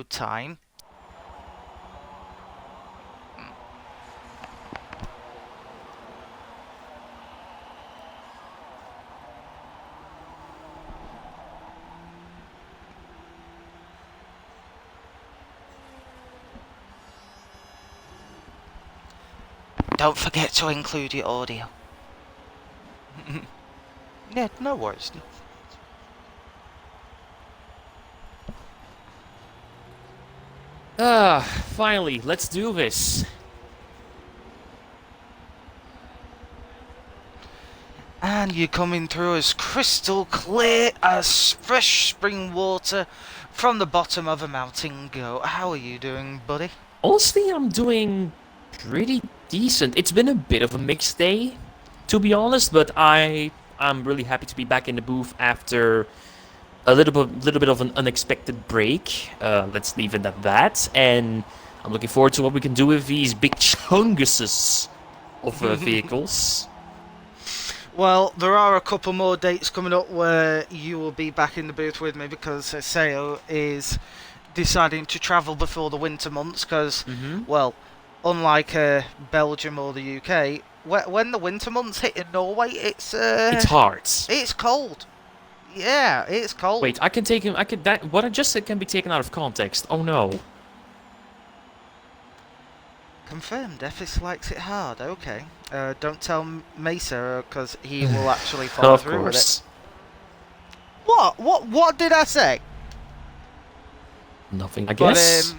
time. Don't forget to include your audio. Yeah, no worries. Finally, let's do this. And you're coming through as crystal clear as fresh spring water from the bottom of a mountain goat. How are you doing, buddy? Honestly, I'm doing pretty decent. It's been a bit of a mixed day, to be honest, but I'm really happy to be back in the booth after a little bit of an unexpected break. Let's leave it at that. And I'm looking forward to what we can do with these big chunguses of vehicles. Well, there are a couple more dates coming up where you will be back in the booth with me because Seo is deciding to travel before the winter months because, Mm-hmm. well, unlike Belgium or the UK, when the winter months hit in Norway, It's hard. it's cold. Yeah, it's Wait, cold. I can take him. I could that what I just said can be taken out of context. Oh no. Confirmed. Ephes likes it hard. Okay. Don't tell Mesa because he will actually follow Of through with it. course. What? What did I say? Nothing, I But guess.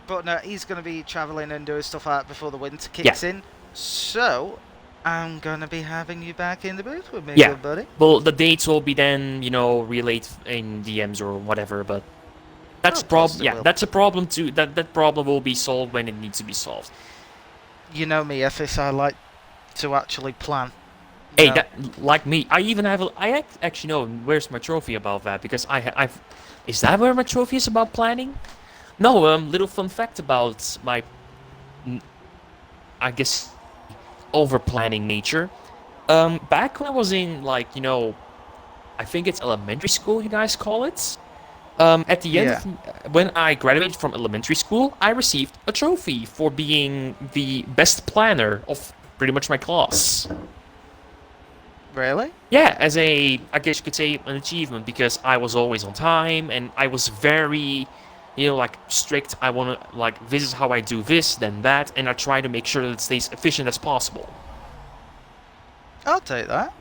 but no, he's going to be travelling and doing stuff like that before the winter Yeah, kicks in. So I'm going to be having you back in the booth with me, yeah. good buddy. Well, the dates will be then, relayed in DMs or whatever, but Oh, that's a of course problem. they Yeah, will. that's a problem too. That problem will be solved when it needs to be solved. You know me, Ephes. I like to actually plan. Hey, No. like me, I even have actually know where's my trophy about that because I've is that where my trophy is about planning? No, little fun fact about my, mm, I guess, over planning nature. Back when I was in like I think it's elementary school, you guys call it. At the end Yeah. of when I graduated from elementary school, I received a trophy for being the best planner of pretty much my class. Really? Yeah, as I guess you could say, an achievement because I was always on time and I was very, like strict. I want to, like, this is how I do this, then that, and I try to make sure that it stays efficient as possible. I'll take that.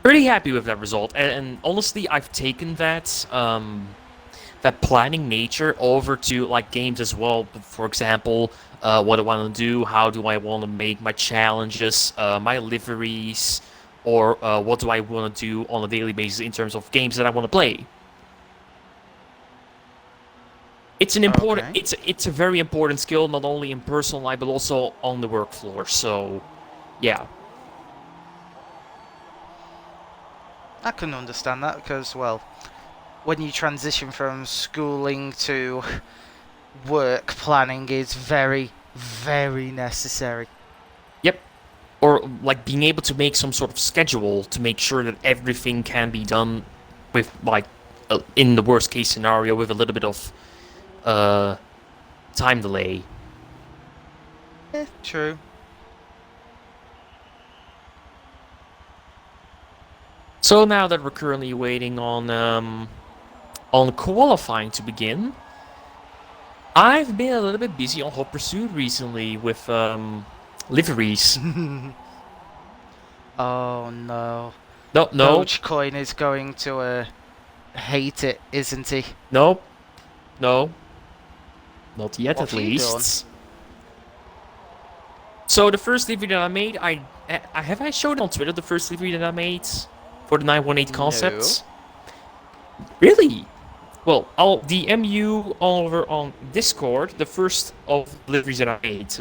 Pretty happy with that result, and honestly, I've taken that planning nature over to like games as well. For example, what do I want to do? How do I want to make my challenges, my liveries, or what do I want to do on a daily basis in terms of games that I want to play? It's an important, Okay. it's a very important skill, not only in personal life but also on the work floor. So, yeah. I can understand that because, well, when you transition from schooling to work, planning is very, very necessary. Yep. Or like being able to make some sort of schedule to make sure that everything can be done with like in the worst case scenario with a little bit of uh time delay. True. So now that we're currently waiting on qualifying to begin, I've been a little bit busy on Hot Pursuit recently with liveries. Oh no. No, no, Dogecoin is going to hate it, isn't he? no, no, not yet What at have you done? least. So the first livery that I made, I showed it on Twitter the first livery that I made for the 918 No. concepts. Really? Well, I'll DM you over on Discord the first of the liveries that I made.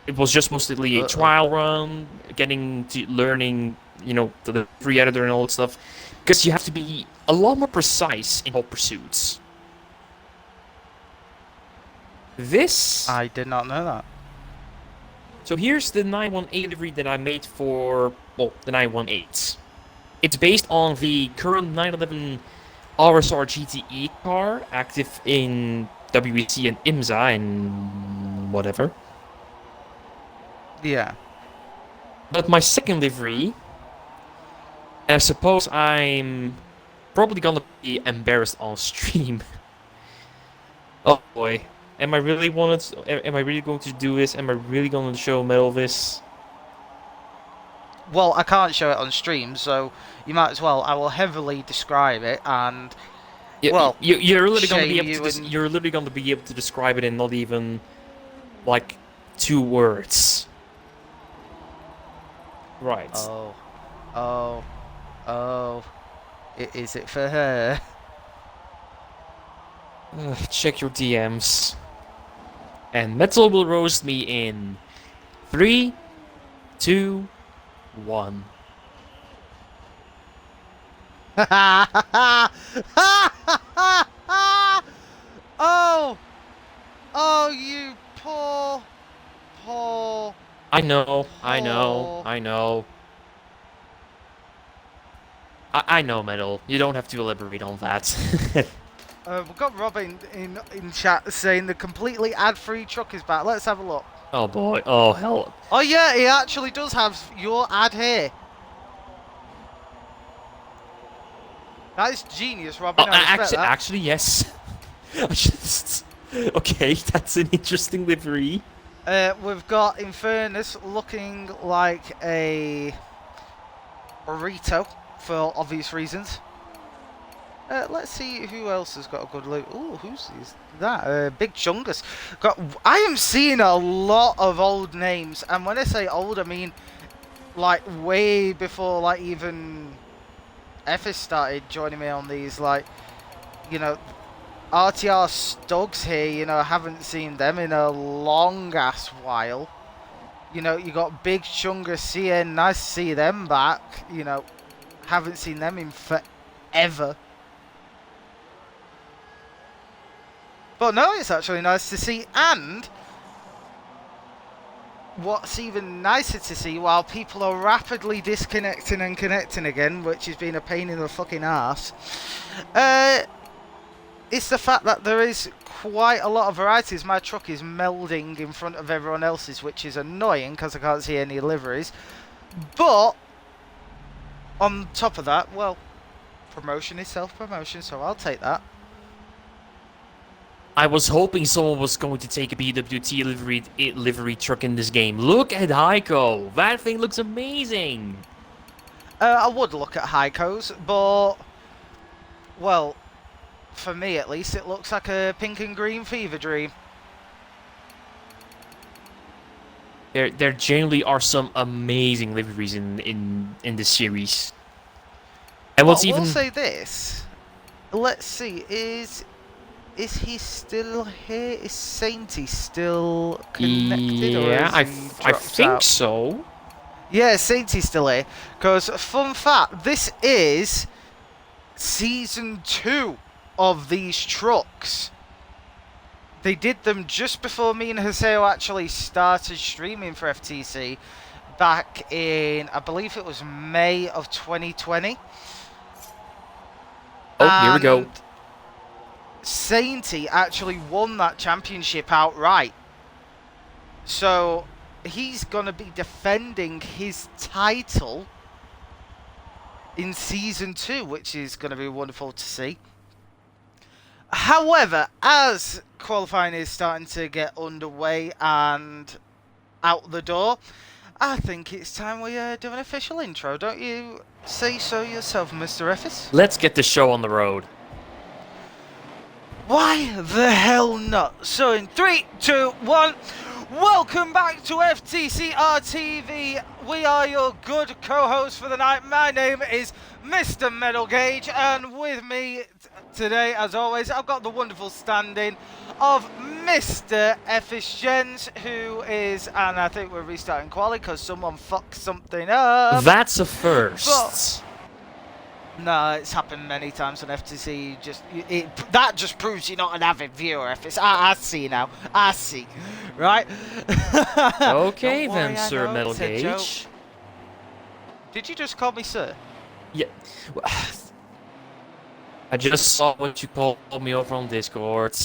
It was just mostly a Uh-oh. trial run, getting to learning, the free editor and all that stuff. Because you have to be a lot more precise in Hot Pursuits. This. I did not know that. So here's the 918 livery that I made for, well, the 918s. It's based on the current 911 RSR GTE car, active in WEC and IMSA and whatever. Yeah. But my second livery, I suppose I'm probably gonna be embarrassed on stream. Oh boy. Am I really going to do this? Am I really going to show Metal this? Well, I can't show it on stream, so you might as well. I will heavily describe it, and well, You're literally going to be shame able you to and you're literally going to be able to describe it in not even like 2 words. Right. oh, oh, oh. Is it for her? Check your DMs. And Metal will roast me in 3, 2, 1. Oh, oh, you poor, poor. I know. I Oh. know, Metal. You don't have to elaborate on that. We've got Robin in chat saying the completely ad-free truck is back. Let's have a look. Oh boy. Oh hell. Oh yeah, he actually does have your ad here. That is genius, Robin. Oh, I respect that. actually, yes. I just... Okay, that's an interesting livery. We've got Infernus looking like a burrito for obvious reasons. Let's see who else has got a good look. Ooh, who's that? Big Chungus. I am seeing a lot of old names, and when I say old, I mean like way before like even Effis started joining me on these. Like, you know, RTR Stugs here. You know, I haven't seen them in a long ass while. You know, you got Big Chungus CN. Nice to see them back. You know, haven't seen them in forever. But no, it's actually nice to see, and what's even nicer to see, while people are rapidly disconnecting and connecting again, which has been a pain in the fucking ass, it's the fact that there is quite a lot of varieties. My truck is melding in front of everyone else's, which is annoying because I can't see any liveries. But on top of that, well, promotion is self-promotion, so I'll take that. I was hoping someone was going to take a BWT livery truck in this game. Look at Heiko. That thing looks amazing. I would look at Heiko's, but, well, for me at least, it looks like a pink and green fever dream. There generally are some amazing liveries in this series. And what's even... We'll say this. Let's see, is he still here? Is Sainty still connected? Yeah, or I think out? so. Yeah, Sainty's still here. Because, fun fact, this is Season 2 of these trucks. They did them just before me and Haseo actually started streaming for FTC back in, I believe it was May of 2020. Oh, here we go. Sainty actually won that championship outright. So he's going to be defending his title in Season 2, which is going to be wonderful to see. However, as qualifying is starting to get underway and out the door, I think it's time we do an official intro. Don't you say so yourself, Mr. Effis? Let's get the show on the road. Why the hell not? So in 3, 2, 1, welcome back to FTC RTV. We are your good co-hosts for the night. My name is Mr. Metal Gauge, and with me today, as always, I've got the wonderful stand-in of Mr. Effis Jens, who is, and I think we're restarting quali because someone fucked something up. That's a first. No, it's happened many times on FTC. That just proves you're not an avid viewer. I see now. I see. Right? Okay Don't worry, then, Sir know Metal it's a joke. Gauge. Did you just call me sir? Yeah. I just saw what you called me over on Discord.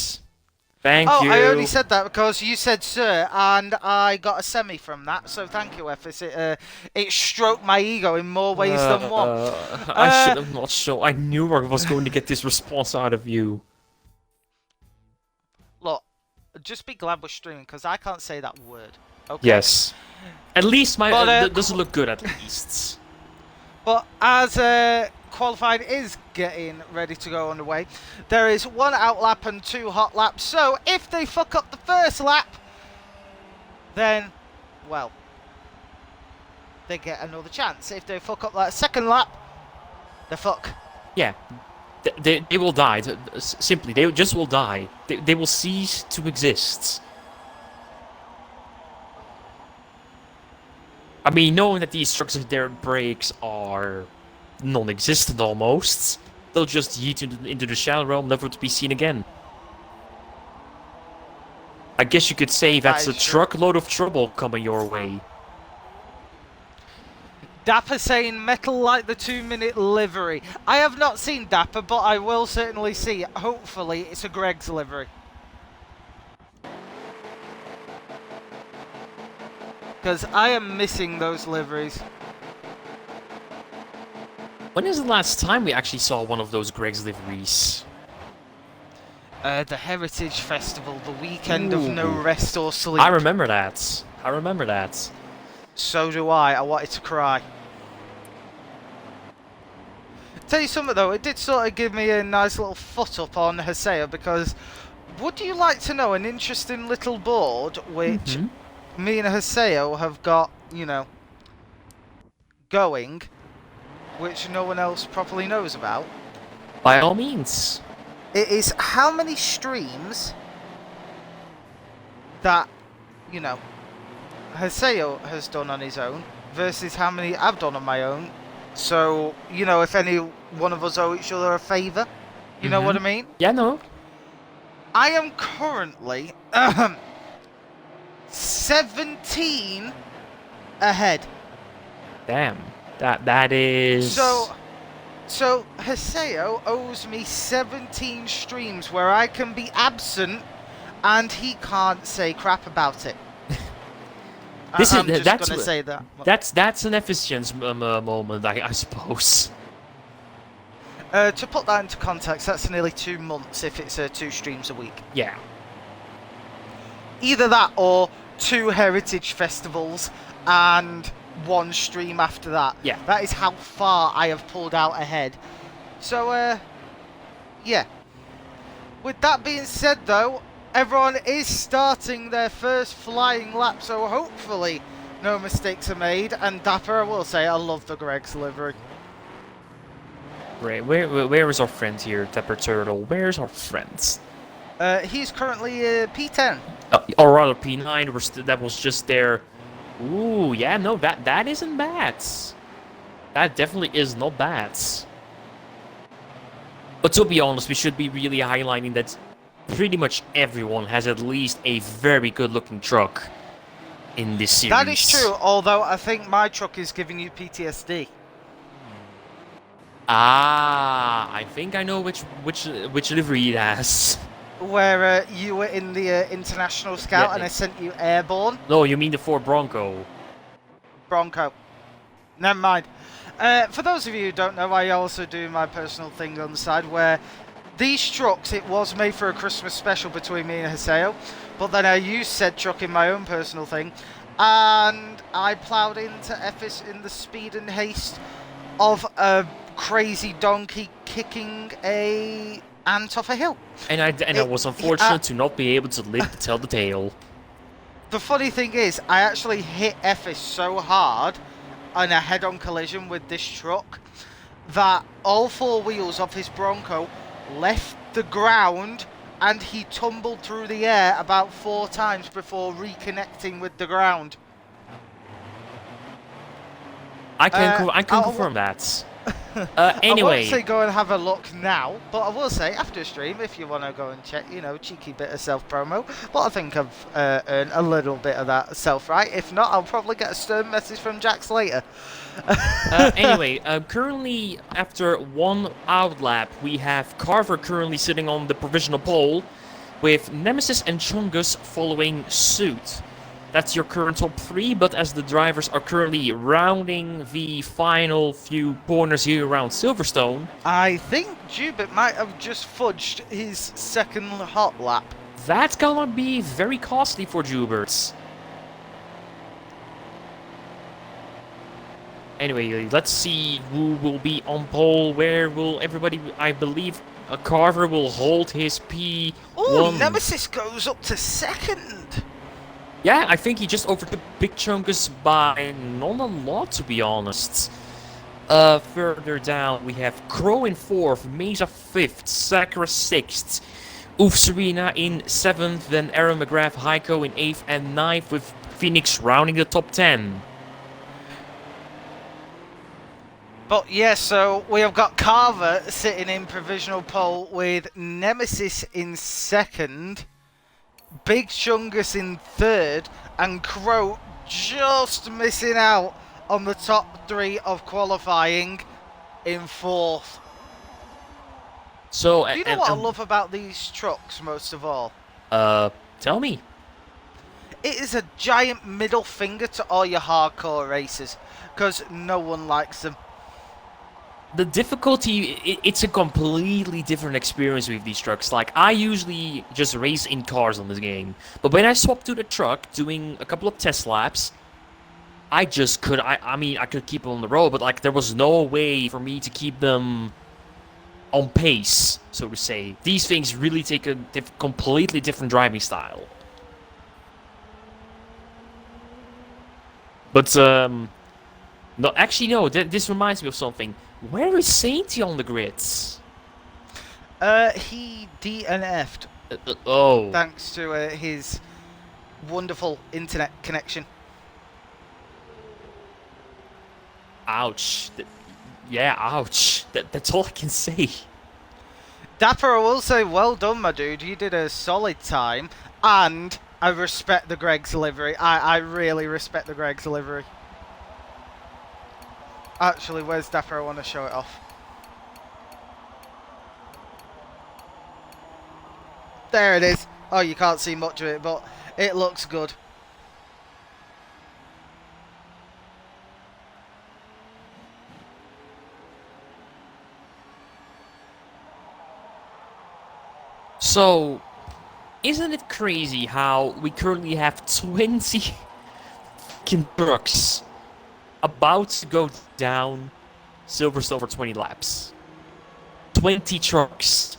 Thank Oh, I only you. said that because you said sir, and I got a semi from that, so thank you, FS. It stroked my ego in more ways than one. I should have not shown. I knew I was going to get this response out of you. Look, just be glad we're streaming, because I can't say that word, okay? Yes. At least my But, does it look good at least. But as qualifying is getting ready to go underway, there is 1 out lap and 2 hot laps. So if they fuck up the first lap, then, well, they get another chance. If they fuck up that second lap, they're fuck. Yeah. They will die. Simply, they just will die. They will cease to exist. I mean, knowing that these trucks, if their brakes are non-existent almost, they'll just yeet into the shadow realm, never to be seen again. I guess you could say that's a truckload of trouble coming your way. Dapper saying metal like the 2-minute livery. I have not seen Dapper, but I will certainly see it. Hopefully, it's a Greg's livery. Because I am missing those liveries. When is the last time we actually saw one of those Greg's liveries? The Heritage Festival, the weekend of no rest or sleep. I remember that. I remember that. So do I. I wanted to cry. Tell you something though, it did sort of give me a nice little foot up on Haseo, because would you like to know an interesting little board which me and Haseo have got, you know, going, which no one else properly knows about? By all means. It is how many streams that, you know, Haseo has done on his own versus how many I've done on my own. So, you know, if any one of us owe each other a favour, you know what I mean? Yeah, no. I am currently 17 ahead. Damn. That is... So Haseo owes me 17 streams where I can be absent and he can't say crap about it. I'm just gonna say that. That's an efficiency moment, I suppose. To put that into context, that's nearly 2 months if it's 2 streams a week. Yeah. Either that or 2 heritage festivals and 1 stream after that. Yeah. That is how far I have pulled out ahead. So, yeah. With that being said, though, everyone is starting their first flying lap, so hopefully no mistakes are made. And Dapper, I will say, I love the Greg's livery. Right, where is our friend here, Dapper Turtle? Where's our friend? He's currently P10. Or rather P9, that was just there. Ooh, yeah, no, that isn't bad. That definitely is not bad. But to be honest, we should be really highlighting that pretty much everyone has at least a very good-looking truck in this series. That is true, although I think my truck is giving you PTSD. Ah, I think I know which livery it has. Where you were in the International Scout and I sent you airborne. No, you mean the Ford Bronco. Bronco. Never mind. For those of you who don't know, I also do my personal thing on the side where these trucks, it was made for a Christmas special between me and Haseo, but then I used said truck in my own personal thing, and I ploughed into Ephes in the speed and haste of a crazy donkey kicking a ant off a hill. And I was unfortunate to not be able to live to tell the tale. The funny thing is, I actually hit Ephes so hard on a head-on collision with this truck that all 4 wheels of his Bronco left the ground and he tumbled through the air about 4 times before reconnecting with the ground. I can confirm that. I won't Anyway, say go and have a look now, but I will say after stream if you want to go and check, cheeky bit of self-promo. But I think I've earned a little bit of that self-right. If not, I'll probably get a stern message from Jax later. anyway, currently after one out lap, we have Carver currently sitting on the provisional pole, with Nemesis and Chungus following suit. That's your current top 3, but as the drivers are currently rounding the final few corners here around Silverstone... I think Jubit might have just fudged his second hot lap. That's gonna be very costly for Jubert. Anyway, let's see who will be on pole, where will everybody... I believe Carver will hold his P1. Oh, Nemesis goes up to second! Yeah, I think he just overtook Big Chungus by not a lot, to be honest. Further down, we have Crow in 4th, Mesa 5th, Sakura 6th, Oof Serena in 7th, then Aaron McGrath, Heiko in 8th and 9th, with Phoenix rounding the top 10. But yeah, so we have got Carver sitting in provisional pole with Nemesis in 2nd, Big Chungus in 3rd, and Crow just missing out on the top 3 of qualifying in 4th. So, Do you know what I love about these trucks most of all? tell me. It is a giant middle finger to all your hardcore racers, because no one likes them. The difficulty, it's a completely different experience with these trucks. Like, I usually just race in cars on this game. But when I swapped to the truck, doing a couple of test laps, I just could, I mean, I could keep them on the road, but like, there was no way for me to keep them on pace, so to say. These things really take a completely different driving style. But, no, actually, no, this reminds me of something. Where is Sainty on the grids? He DNF'd. Oh. Thanks to his wonderful internet connection. Ouch. Yeah, ouch. That's all I can say. Dapper, I will say, well done, my dude. You did a solid time, and I respect the Greg's livery. I really respect the Greg's livery. Actually, where's Dapper? I want to show it off. There it is. Oh, you can't see much of it, but it looks good. So, isn't it crazy how we currently have 20 fucking trucks about to go down Silverstone for 20 laps? 20 trucks.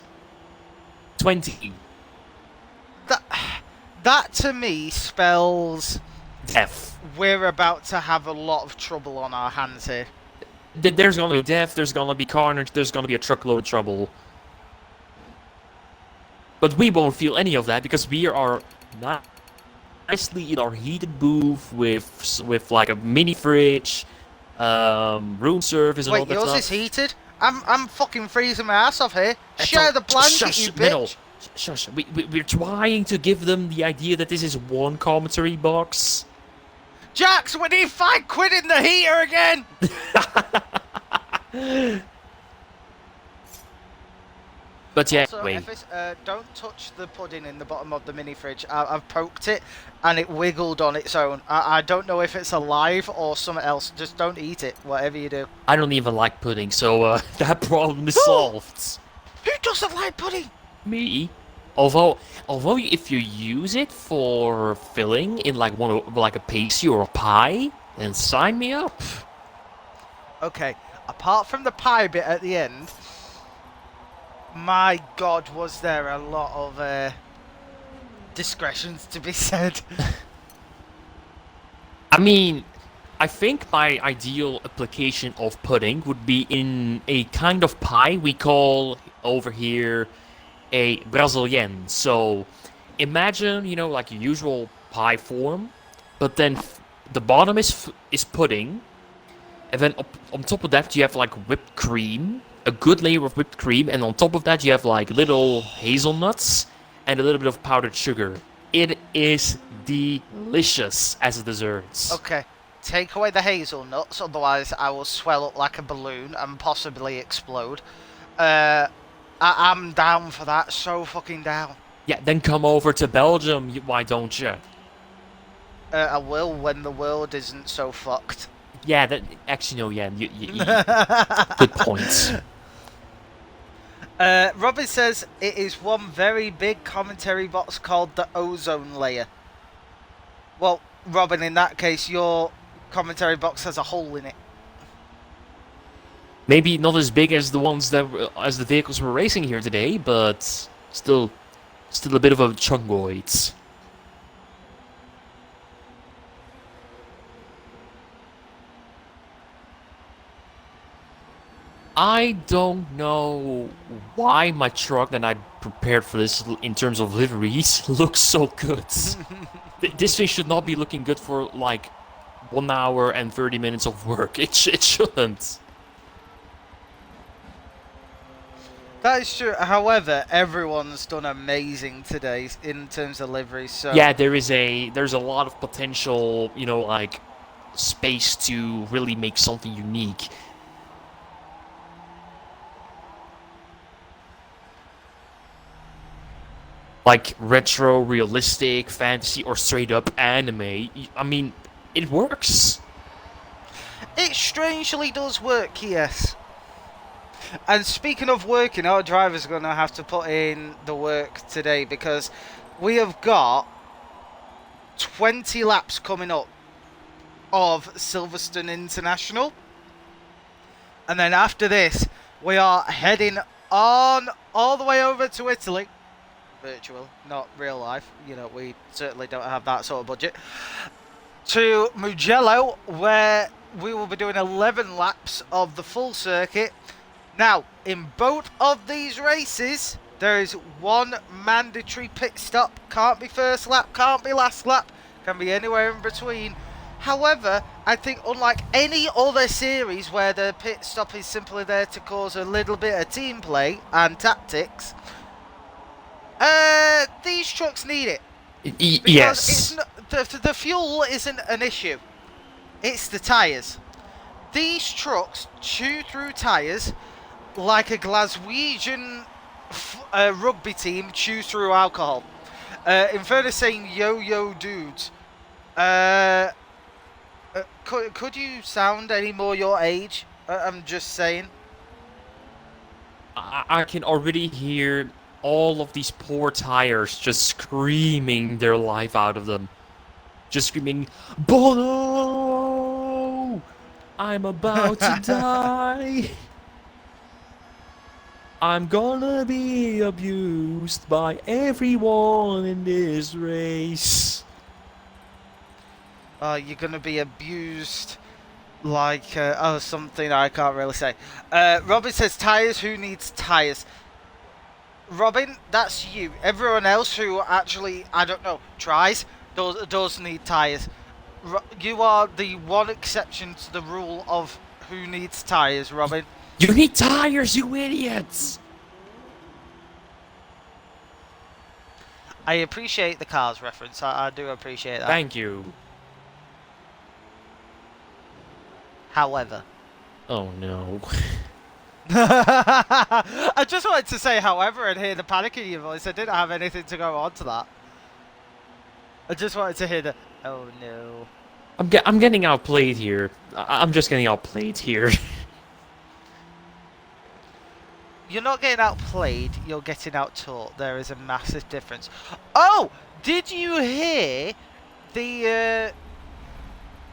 20. That to me spells Death. we're about to have a lot of trouble on our hands here. There's gonna be death, there's gonna be carnage, there's gonna be a truckload of trouble. But we won't feel any of that because we are nicely in our heated booth with like a mini fridge, room service and all Wait, that yours stuff. is heated? I'm fucking freezing my ass off here. Share the blanket, you bitch. Shush. We're trying to give them the idea that this is one commentary box. Jax, we need £5 in the heater again. But yeah, Also, wait. Ephes, don't touch the pudding in the bottom of the mini fridge. I've poked it and it wiggled on its own. I don't know if it's alive or something else. Just don't eat it, whatever you do. I don't even like pudding, so that problem is solved. Who doesn't like pudding? Me. Although if you use it for filling in like like a pastry or a pie, then sign me up. Okay, apart from the pie bit at the end, my God, was there a lot of discretions to be said. I mean, I think my ideal application of pudding would be in a kind of pie we call over here a Brazilian. So imagine, you know, like your usual pie form, but then the bottom is pudding, And then on top of that, you have like whipped cream, a good layer of whipped cream, and on top of that, you have like little hazelnuts and a little bit of powdered sugar. It is delicious as a dessert. Okay, take away the hazelnuts, otherwise I will swell up like a balloon and possibly explode. I'm down for that, so fucking down. Yeah, then come over to Belgium. Why don't you? I will when the world isn't so fucked. Yeah, that actually no. Yeah, good points. Robin says it is one very big commentary box called the ozone layer. Well, Robin, in that case, your commentary box has a hole in it. Maybe not as big as the ones that as the vehicles we're racing here today, but still a bit of a chungoid. I don't know why my truck that I prepared for this in terms of liveries looks so good. This thing should not be looking good for like 1 hour and 30 minutes of work. It shouldn't. That is true. However, everyone's done amazing today in terms of liveries. So Yeah, there's a lot of potential, like space to really make something unique. Like retro, realistic, fantasy, or straight up anime. I mean, it works. it strangely does work, yes. And speaking of working, our drivers are going to have to put in the work today because we have got 20 laps coming up of Silverstone International. And then after this, we are heading on all the way over to Italy. Virtual, not real life. We certainly don't have that sort of budget. To Mugello, where we will be doing 11 laps of the full circuit. Now, in both of these races, there is one mandatory pit stop. Can't be first lap, can't be last lap, can be anywhere in between. However, I think unlike any other series where the pit stop is simply there to cause a little bit of team play and tactics, these trucks need it. Yes. It's not, the fuel isn't an issue. It's the tyres. These trucks chew through tyres like a Glaswegian rugby team chews through alcohol. In fairness, saying yo-yo dudes. Could you sound any more your age? I'm just saying. I can already hear all of these poor tires just screaming their life out of them. Just screaming, Bono! I'm about to die! I'm gonna be abused by everyone in this race. You're gonna be abused like something I can't really say. Robin says tyres. Who needs tyres? Robin, that's you. Everyone else who actually, I don't know, tries does need tyres. You are the one exception to the rule of who needs tyres, Robin. You need tires, you idiots! I appreciate the Cars reference. I do appreciate that. Thank you. However. Oh no. I just wanted to say however and hear the panic in your voice. I didn't have anything to go on to that. I just wanted to hear the, oh no. I'm getting outplayed here. I'm just getting outplayed here. You're not getting outplayed, you're getting out-taught. There is a massive difference. Oh! Did you hear the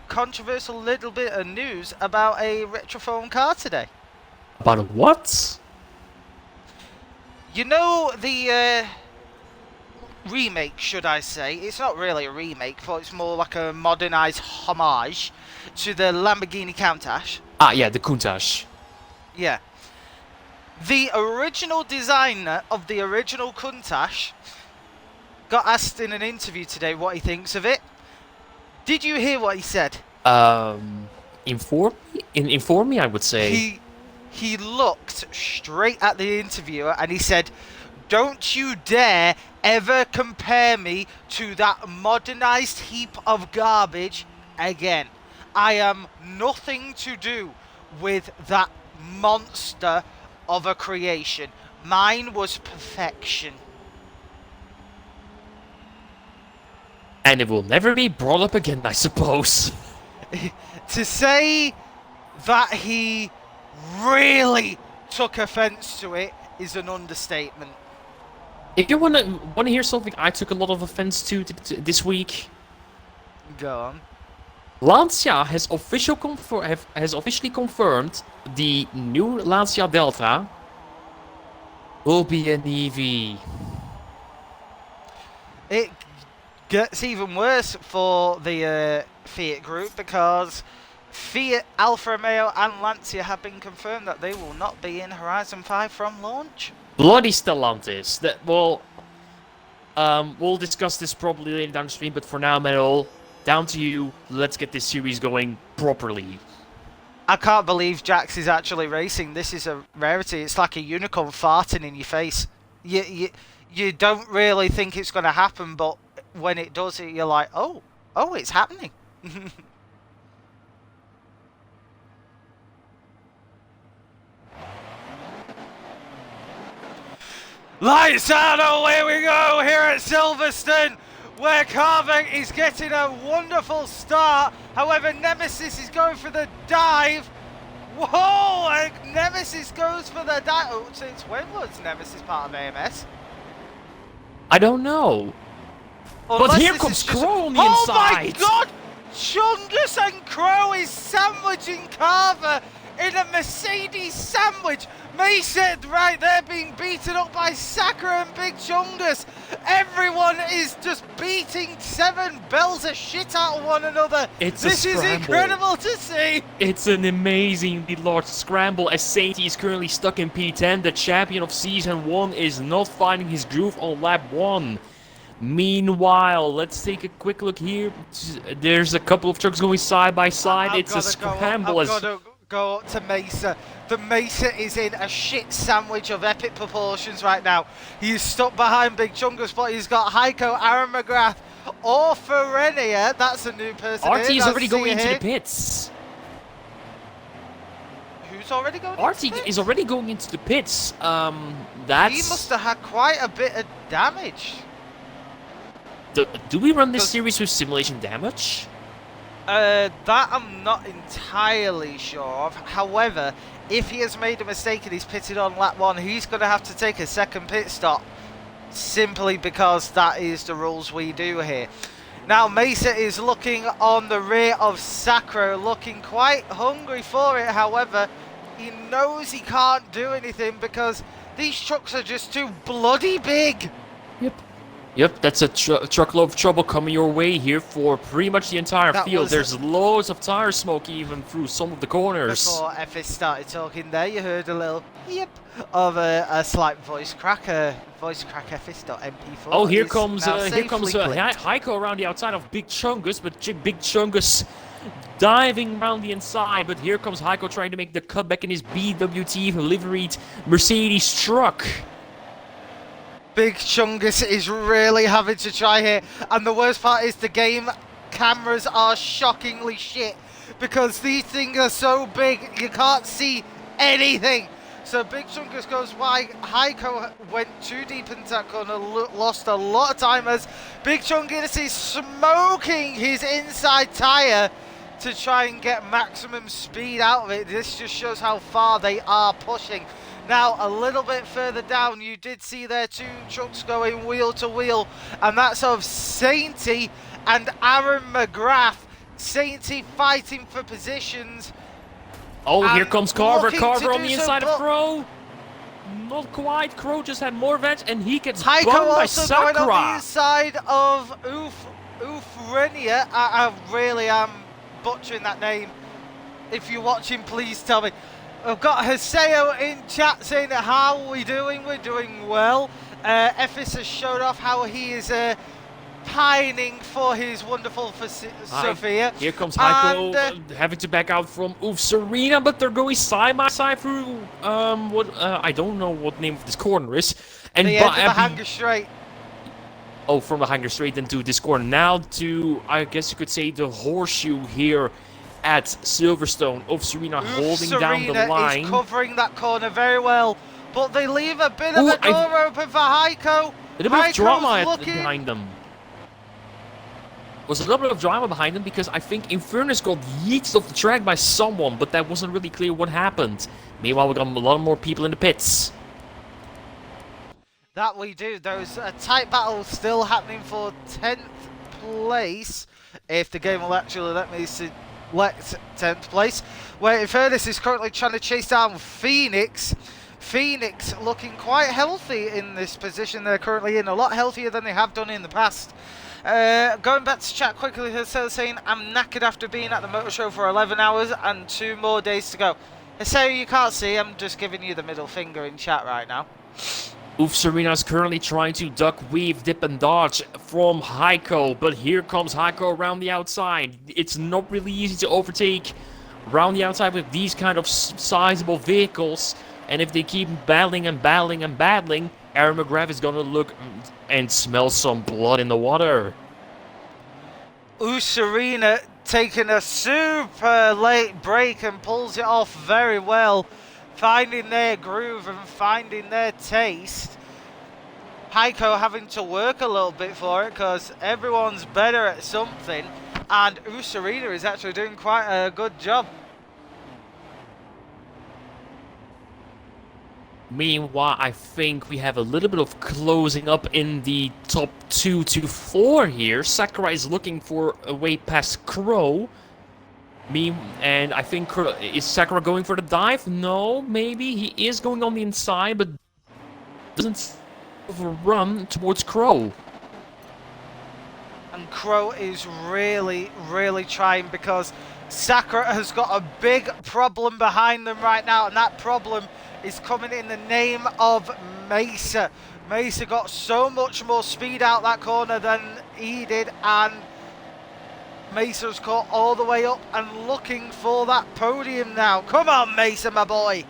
controversial little bit of news about a retrophone car today? About a what? You know the remake, should I say? It's not really a remake, but it's more like a modernised homage to the Lamborghini Countach. Ah, yeah, the Countach. Yeah. The original designer of the original Countach got asked in an interview today what he thinks of it. Did you hear what he said? inform me, I would say. He looked straight at the interviewer and he said, "Don't you dare ever compare me to that modernized heap of garbage again. I am nothing to do with that monster of a creation. Mine was perfection." And it will never be brought up again, I suppose. To say that he really took offense to it is an understatement. If you wanna hear something I took a lot of offense to this week, Go on. Lancia has officially confirmed the new Lancia Delta will be an EV. It gets even worse for the Fiat group because Fiat, Alfa Romeo and Lancia have been confirmed that they will not be in Horizon 5 from launch. Bloody Stellantis. We'll discuss this probably later down the stream, but for now, Metal, down to you. Let's get this series going properly. I can't believe Jax is actually racing. This is a rarity. It's like a unicorn farting in your face. You don't really think it's going to happen, but when it does, you're like, oh, it's happening. Lights out, away we go here at Silverstone, where Carver is getting a wonderful start. However, Nemesis is going for the dive. Whoa, and Nemesis goes for the dive. Oh, since when was Nemesis part of AMS? I don't know. Unless but here this comes is just... Crow on the oh inside. My god! Chungus and Crow is sandwiching Carver in a Mercedes sandwich. Mesa right there being beaten up by Sakura and Big Chungus. Everyone is just beating seven bells of shit out of one another. This is incredible to see. It's an amazingly large scramble as Sainty is currently stuck in P10. The champion of Season 1 is not finding his groove on lap 1. Meanwhile, let's take a quick look here. There's a couple of trucks going side by side. It's a scramble. I've got to go up to Mesa. The Mesa is in a shit sandwich of epic proportions right now. He's stuck behind Big Chungus, but he's got Heiko, Aaron McGrath, or Ferenia. That's a new person. RT is already going into the pits. Who's already going RT into the pits? is already going into the pits. He must have had quite a bit of damage. Do we run this series with simulation damage? That I'm not entirely sure of. However, if he has made a mistake and he's pitted on lap 1, he's going to have to take a second pit stop. Simply because that is the rules we do here. Now, Mesa is looking on the rear of Sakura, looking quite hungry for it. However, he knows he can't do anything because these trucks are just too bloody big. Yep, that's a truckload of trouble coming your way here for pretty much the entire field. There's loads of tire smoke even through some of the corners. Before FS started talking there, you heard a little yep of a slight voice crack FS.mp4. Oh, here comes Heiko around the outside of Big Chungus, but Big Chungus diving around the inside. But here comes Heiko trying to make the cutback in his BWT liveried Mercedes truck. Big Chungus is really having to try here, and the worst part is the game cameras are shockingly shit because these things are so big you can't see anything. So Big Chungus goes wide. Heiko went too deep into that corner, lost a lot of time as Big Chungus is smoking his inside tyre to try and get maximum speed out of it. This just shows how far they are pushing. Now, a little bit further down, you did see there two trucks going wheel to wheel, and that's of Sainty and Aaron McGrath. Sainty fighting for positions. Oh, here comes Carver. Carver on the inside of Crow. Not quite. Crow just had more veg, and he gets bumped by Sakura. Heiko also going on the inside of Ufrenia. I really am butchering that name. If you're watching, please tell me. I've got Haseo in chat saying, how are we doing? We're doing well. Ephes has showed off how he is pining for his wonderful Sophia. Here comes And, Heiko having to back out from Serena, but they're going side by side through I don't know what name of this corner is. And the edge of the hanger straight. Oh, from the hanger straight into this corner. Now to, I guess you could say, the horseshoe here at Silverstone. Serena holding down the line. Is covering that corner very well, but they leave a bit of a door open for Heiko. A little bit of drama behind them. Was a little bit of drama behind them because I think Infernus got yeeted off the track by someone, but that wasn't really clear what happened. Meanwhile, we got a lot more people in the pits. That we do. There's a tight battle still happening for 10th place. If the game will actually let me select 10th place. Where Infernus is currently trying to chase down Phoenix. Phoenix looking quite healthy in this position they're currently in. A lot healthier than they have done in the past. Going back to chat quickly, Hussein saying, I'm knackered after being at the motor show for 11 hours and 2 more days to go. Hussein, you can't see, I'm just giving you the middle finger in chat right now. Serena is currently trying to duck, weave, dip and dodge from Heiko, but here comes Heiko around the outside. It's not really easy to overtake around the outside with these kind of sizable vehicles, and if they keep battling and battling and battling, Aaron McGrath is gonna look and smell some blood in the water. Serena taking a super late break and pulls it off very well, finding their groove and finding their taste. Heiko having to work a little bit for it because everyone's better at something, and Serena is actually doing quite a good job. Meanwhile, I think we have a little bit of closing up in the top 2 to 4 here. Sakura is looking for a way past Crow. And I think, is Sakura going for the dive? No, maybe. He is going on the inside, but doesn't run towards Crow. And Crow is really, really trying because Sakura has got a big problem behind them right now, and that problem is coming in the name of Mesa. Mesa got so much more speed out that corner than he did, and Mesa's caught all the way up and looking for that podium now. Come on, Mesa, my boy.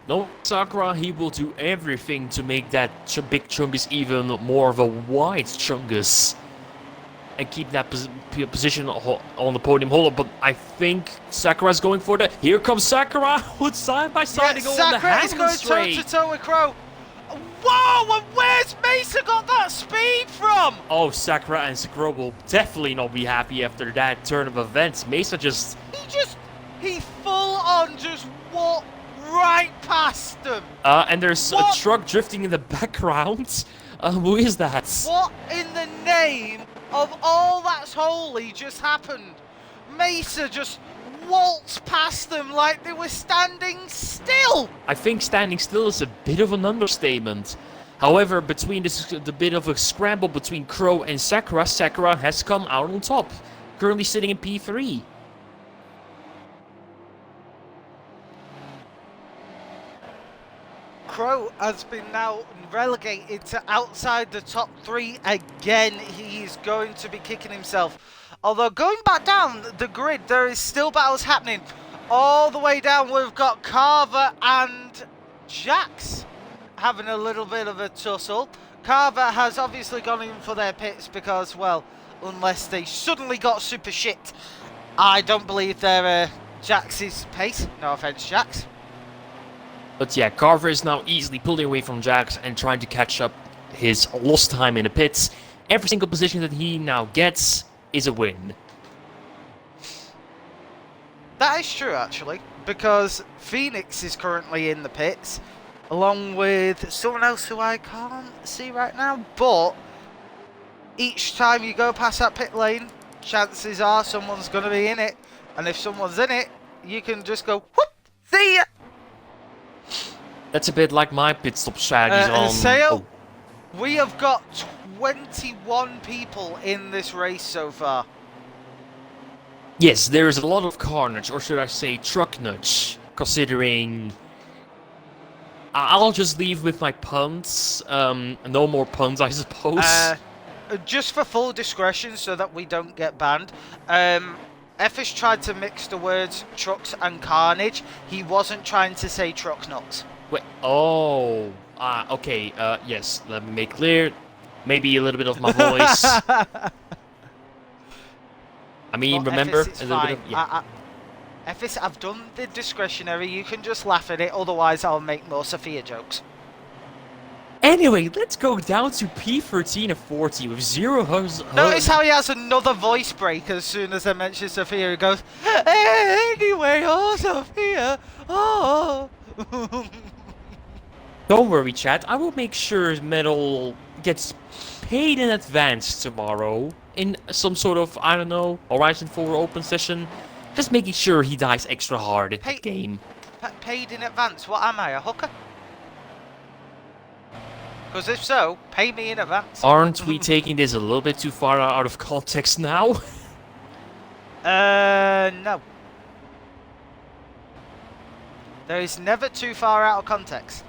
No, Sakura, he will do everything to make that big chungus even more of a wide chungus and keep that position on the podium holder. But I think Sakura's going for that. Here comes Sakura with side by side to go on the Sakura is going toe to toe with Crow. Whoa, and where's Mesa got that speed from? Oh, Sakura and Sakura will definitely not be happy after that turn of events. Mesa just... He full on just walked right past them. And there's a truck drifting in the background. Who is that? What in the name of all that's holy just happened? Mesa just waltzed past them like they were standing still. I think standing still is a bit of an understatement. However, between the bit of a scramble between Crow and Sakura, Sakura has come out on top, currently sitting in P3. Crow has been now relegated to outside the top 3 again. He's going to be kicking himself. Although going back down the grid, there is still battles happening. All the way down, we've got Carver and Jax having a little bit of a tussle. Carver has obviously gone in for their pits because, well, unless they suddenly got super shit, I don't believe they're Jax's pace. No offense, Jax. But yeah, Carver is now easily pulling away from Jax and trying to catch up his lost time in the pits. Every single position that he now gets is a win. That is true, actually, because Phoenix is currently in the pits, along with someone else who I can't see right now, but each time you go past that pit lane, chances are someone's going to be in it, and if someone's in it, you can just go, whoop, see ya! That's a bit like my pit stop strategies on... Sale, we have got 21 people in this race so far. Yes, there is a lot of carnage, or should I say trucknage, considering... I'll just leave with my puns. No more puns, I suppose. just for full discretion so that we don't get banned, Effish tried to mix the words trucks and carnage. He wasn't trying to say truck nuts. Wait, oh, okay, yes, let me make clear. Maybe a little bit of my voice. I mean, But remember, Effish, it's a little fine. bit of, yeah. Effish, I've done the discretionary. You can just laugh at it, otherwise I'll make more Sophia jokes. Anyway, let's go down to P13 and 14 with 0 hugs. Notice how he has another voice break as soon as I mention Sophia. He goes, anyway, oh, Sophia, oh. Don't worry, chat. I will make sure Metal gets paid in advance tomorrow in some sort of, I don't know, Horizon 4 open session. Just making sure he dies extra hard in the game. Paid in advance? What am I, a hooker? Because if so, pay me in advance. Aren't we taking this a little bit too far out of context now? No. There is never too far out of context.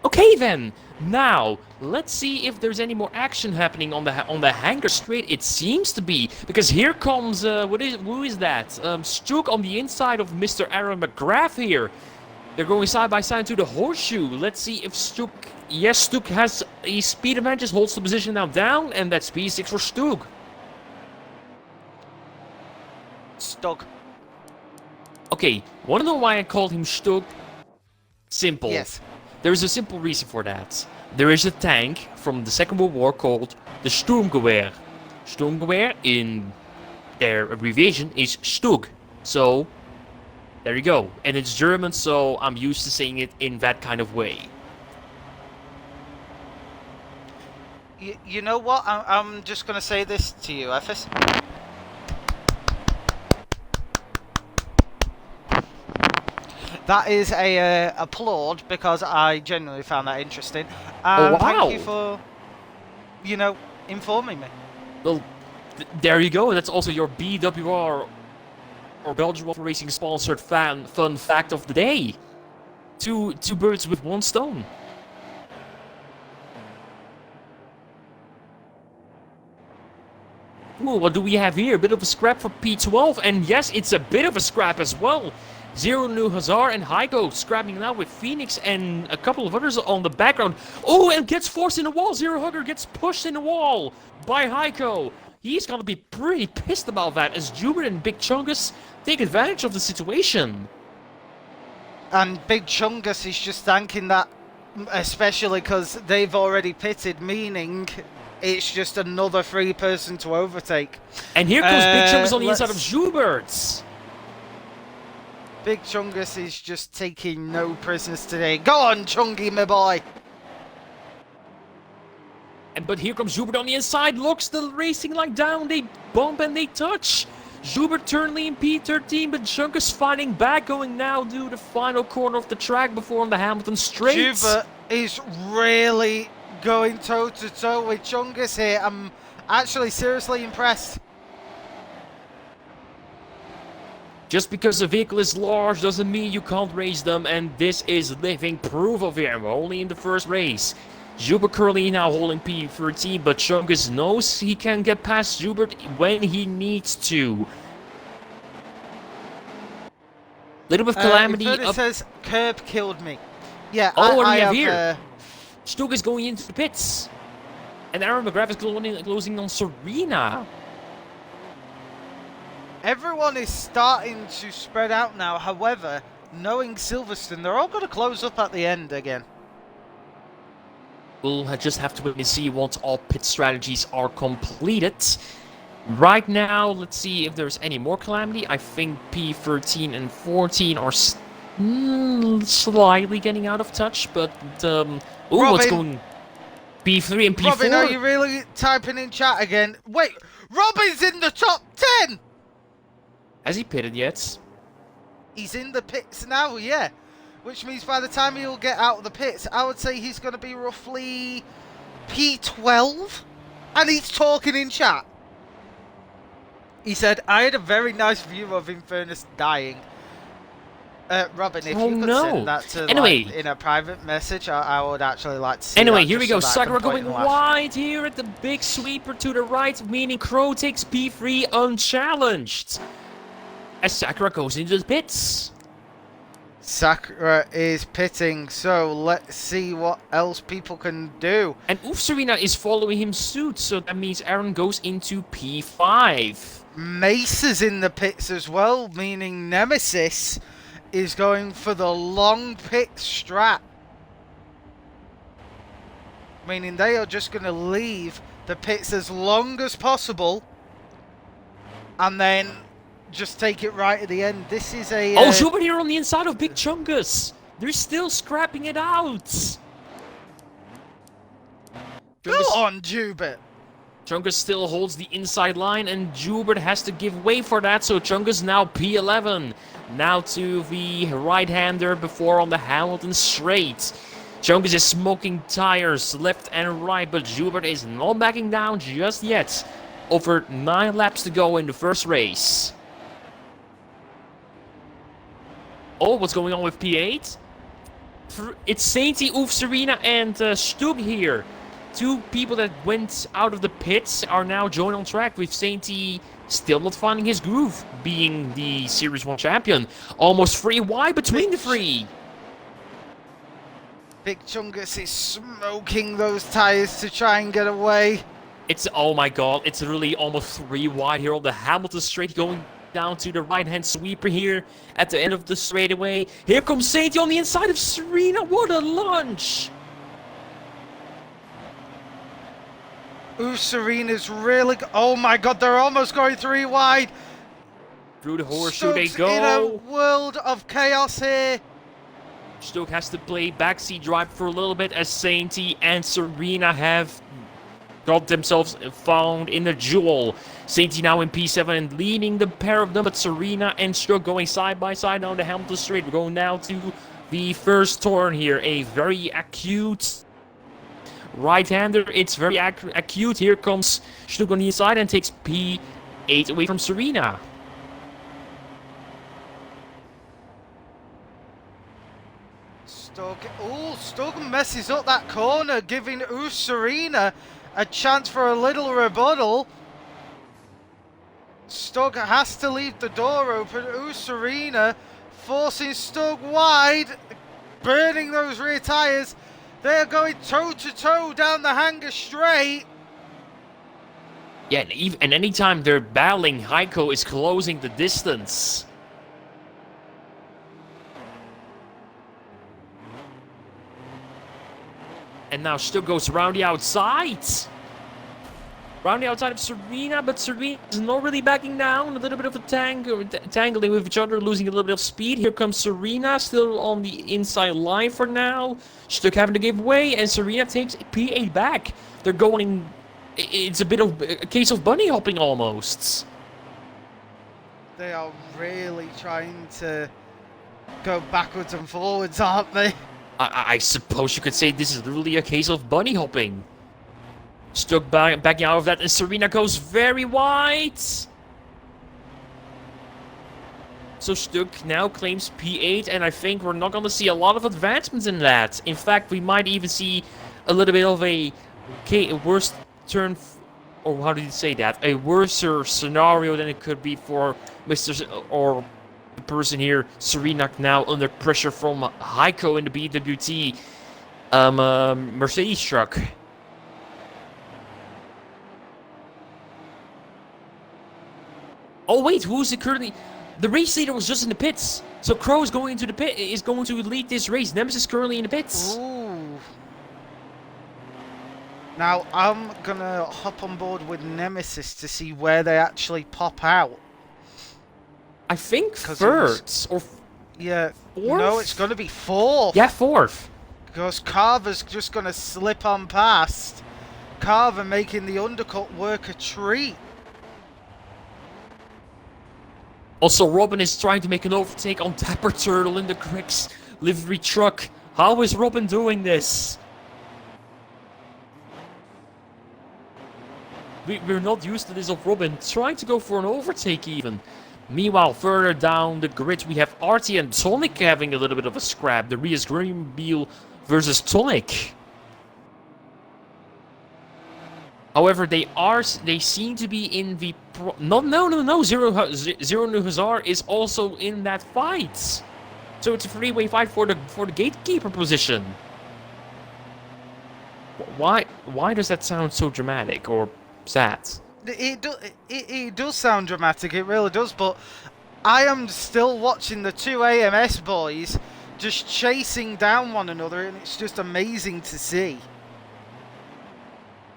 Okay then. Now, let's see if there's any more action happening on the hangar straight. It seems to be, because here comes who is that? Stuk on the inside of Mr. Aaron McGrath here. They're going side by side to the horseshoe. Let's see if Stuk. Yes, Stuk has a speed advantage, holds the position now down, and that's P6 for Stuk. Stug. Okay, wanna know why I called him Stuk? Simple. Yes. There is a simple reason for that. There is a tank from the Second World War called the Sturmgewehr. Sturmgewehr, in their abbreviation, is Stug. So, there you go. And it's German, so I'm used to saying it in that kind of way. You know what? I'm just going to say this to you, Ephes. That is a applaud, because I genuinely found that interesting. Oh, wow. Thank you for, informing me. Well, there you go. That's also your BWR, or Belgian Water Racing sponsored fun fact of the day. Two birds with one stone. Ooh, what do we have here? A bit of a scrap for P12, and yes, it's a bit of a scrap as well. Zero New Hazard and Heiko scrapping now with Phoenix and a couple of others on the background. Oh, and gets forced in the wall. Zero Hugger gets pushed in the wall by Heiko. He's gonna be pretty pissed about that as Jubert and Big Chungus take advantage of the situation. And Big Chungus is just thanking that, especially because they've already pitted, meaning it's just another free person to overtake. And here comes Big Chungus on the inside of Jubert's. Big Chungus is just taking no prisoners today. Go on, Chungy, my boy. But here comes Jubert on the inside. Locks the racing line down. They bump and they touch. Jubert turn lean P13, but Chungus fighting back, going now to the final corner of the track before on the Hamilton straight. Jubert is really going toe-to-toe with Chungus here. I'm actually seriously impressed. Just because a vehicle is large doesn't mean you can't race them, and this is living proof of it. We're only in the first race. Jubert currently now holding P13, but Chungus knows he can get past Jubert when he needs to. Little bit of calamity It up. says curb killed me. Yeah, Oh, what do I we have have here? Stug is going into the pits. And Aaron McGrath is closing on Serena. Everyone is starting to spread out now. However, knowing Silverstone, they're all going to close up at the end again. We'll just have to wait and see once all pit strategies are completed. Right now, let's see if there's any more calamity. I think P13 and 14 are slightly getting out of touch, but ooh, what's going? P3 and P4. Robin, are you really typing in chat again? Wait, Robin's in the top 10. Has he pitted yet? He's in the pits now, yeah. Which means by the time he'll get out of the pits, I would say he's going to be roughly P12. And he's talking in chat. He said, I had a very nice view of Infernus dying. Robin, if Oh you could no. send that to Anyway. like, in a private message, I would actually like to see Anyway, that here we just go. so that I can Sakura point going and laugh. wide here at the big sweeper to the right, meaning Crow takes P3 unchallenged. As Sakura goes into the pits. Sakura is pitting, so let's see what else people can do. And Ufserina is following him suit, so that means Aaron goes into P5. Mace is in the pits as well, meaning Nemesis is going for the long pit strat. Meaning they are just going to leave the pits as long as possible and then just take it right at the end. This is a... Oh, Schubert here on the inside of Big Chungus. They're still scrapping it out. Go on, Jubert. Chungus still holds the inside line, and Jubert has to give way for that, so Chungus now P11. Now to the right-hander before on the Hamilton straight. Chungus is smoking tires left and right, but Jubert is not backing down just yet. Over 9 laps to go in the first race. Oh, what's going on with P8? It's Sainty, Ufserina, and Stug here. 2 people that went out of the pits are now joined on track, with Sainty still not finding his groove, being the Series 1 champion. Almost 3 wide between the 3. Big Chungus is smoking those tires to try and get away. It's, oh my god, it's really almost 3 wide here on the Hamilton straight, going down to the right-hand sweeper here at the end of the straightaway. Here comes Sainty on the inside of Serena. What a lunge! Ooh, Serena's really... Oh my god, they're almost going 3 wide. Through the horseshoe they Stokes go. in a world of chaos here. Stoke has to play backseat drive for a little bit, as Sainty and Serena have got themselves found in a duel. Sainty now in P7 and leading the pair of them, but Serena and Stoke going side by side down the Hamilton straight. We're going now to the first turn here. A very acute right-hander. It's very acute. Here comes Stoke on the inside and takes P8 away from Serena. Stoke messes up that corner, giving Serena a chance for a little rebuttal. Stoke has to leave the door open. Serena forcing Stoke wide, burning those rear tyres. They're going toe-to-toe down the hangar straight. Yeah, and anytime they're battling, Heiko is closing the distance. And now Stoke goes around the outside. Around the outside of Serena, but Serena is not really backing down. A little bit of a tangling with each other, losing a little bit of speed. Here comes Serena, still on the inside line for now. Stoke having to give way, and Serena takes P8 back. They're going... It's a bit of a case of bunny hopping almost. They are really trying to go backwards and forwards, aren't they? I suppose you could say this is really a case of bunny hopping. Stuck backing out of that, and Serena goes very wide. So Stuck now claims P8, and I think we're not going to see a lot of advancements in that. In fact, we might even see a little bit of a worse turn, or how do you say that? A worser scenario than it could be for or the person here, Serena, now under pressure from Heiko in the BWT Mercedes truck. Oh wait, who's it currently? The race leader was just in the pits. So Crow is going into the pit, is going to lead this race. Nemesis is currently in the pits. Ooh. Now I'm gonna hop on board with Nemesis to see where they actually pop out. I think third or yeah, fourth? no, it's gonna be fourth. Yeah, fourth. Because Carver's just gonna slip on past. Carver making the undercut work a treat. Also, Robin is trying to make an overtake on Tapper Turtle in the Greg's livery truck. How is Robin doing this? We're not used to this of Robin trying to go for an overtake even. Meanwhile, further down the grid, we have Artie and Tonic having a little bit of a scrap. The Rias Greenbeal versus Tonic. However, they seem to be in the no. Zero New Hazard is also in that fight. So it's a three-way fight for the gatekeeper position. Why does that sound so dramatic or sad? It does sound dramatic, it really does, but I am still watching the two AMS boys just chasing down one another, and it's just amazing to see.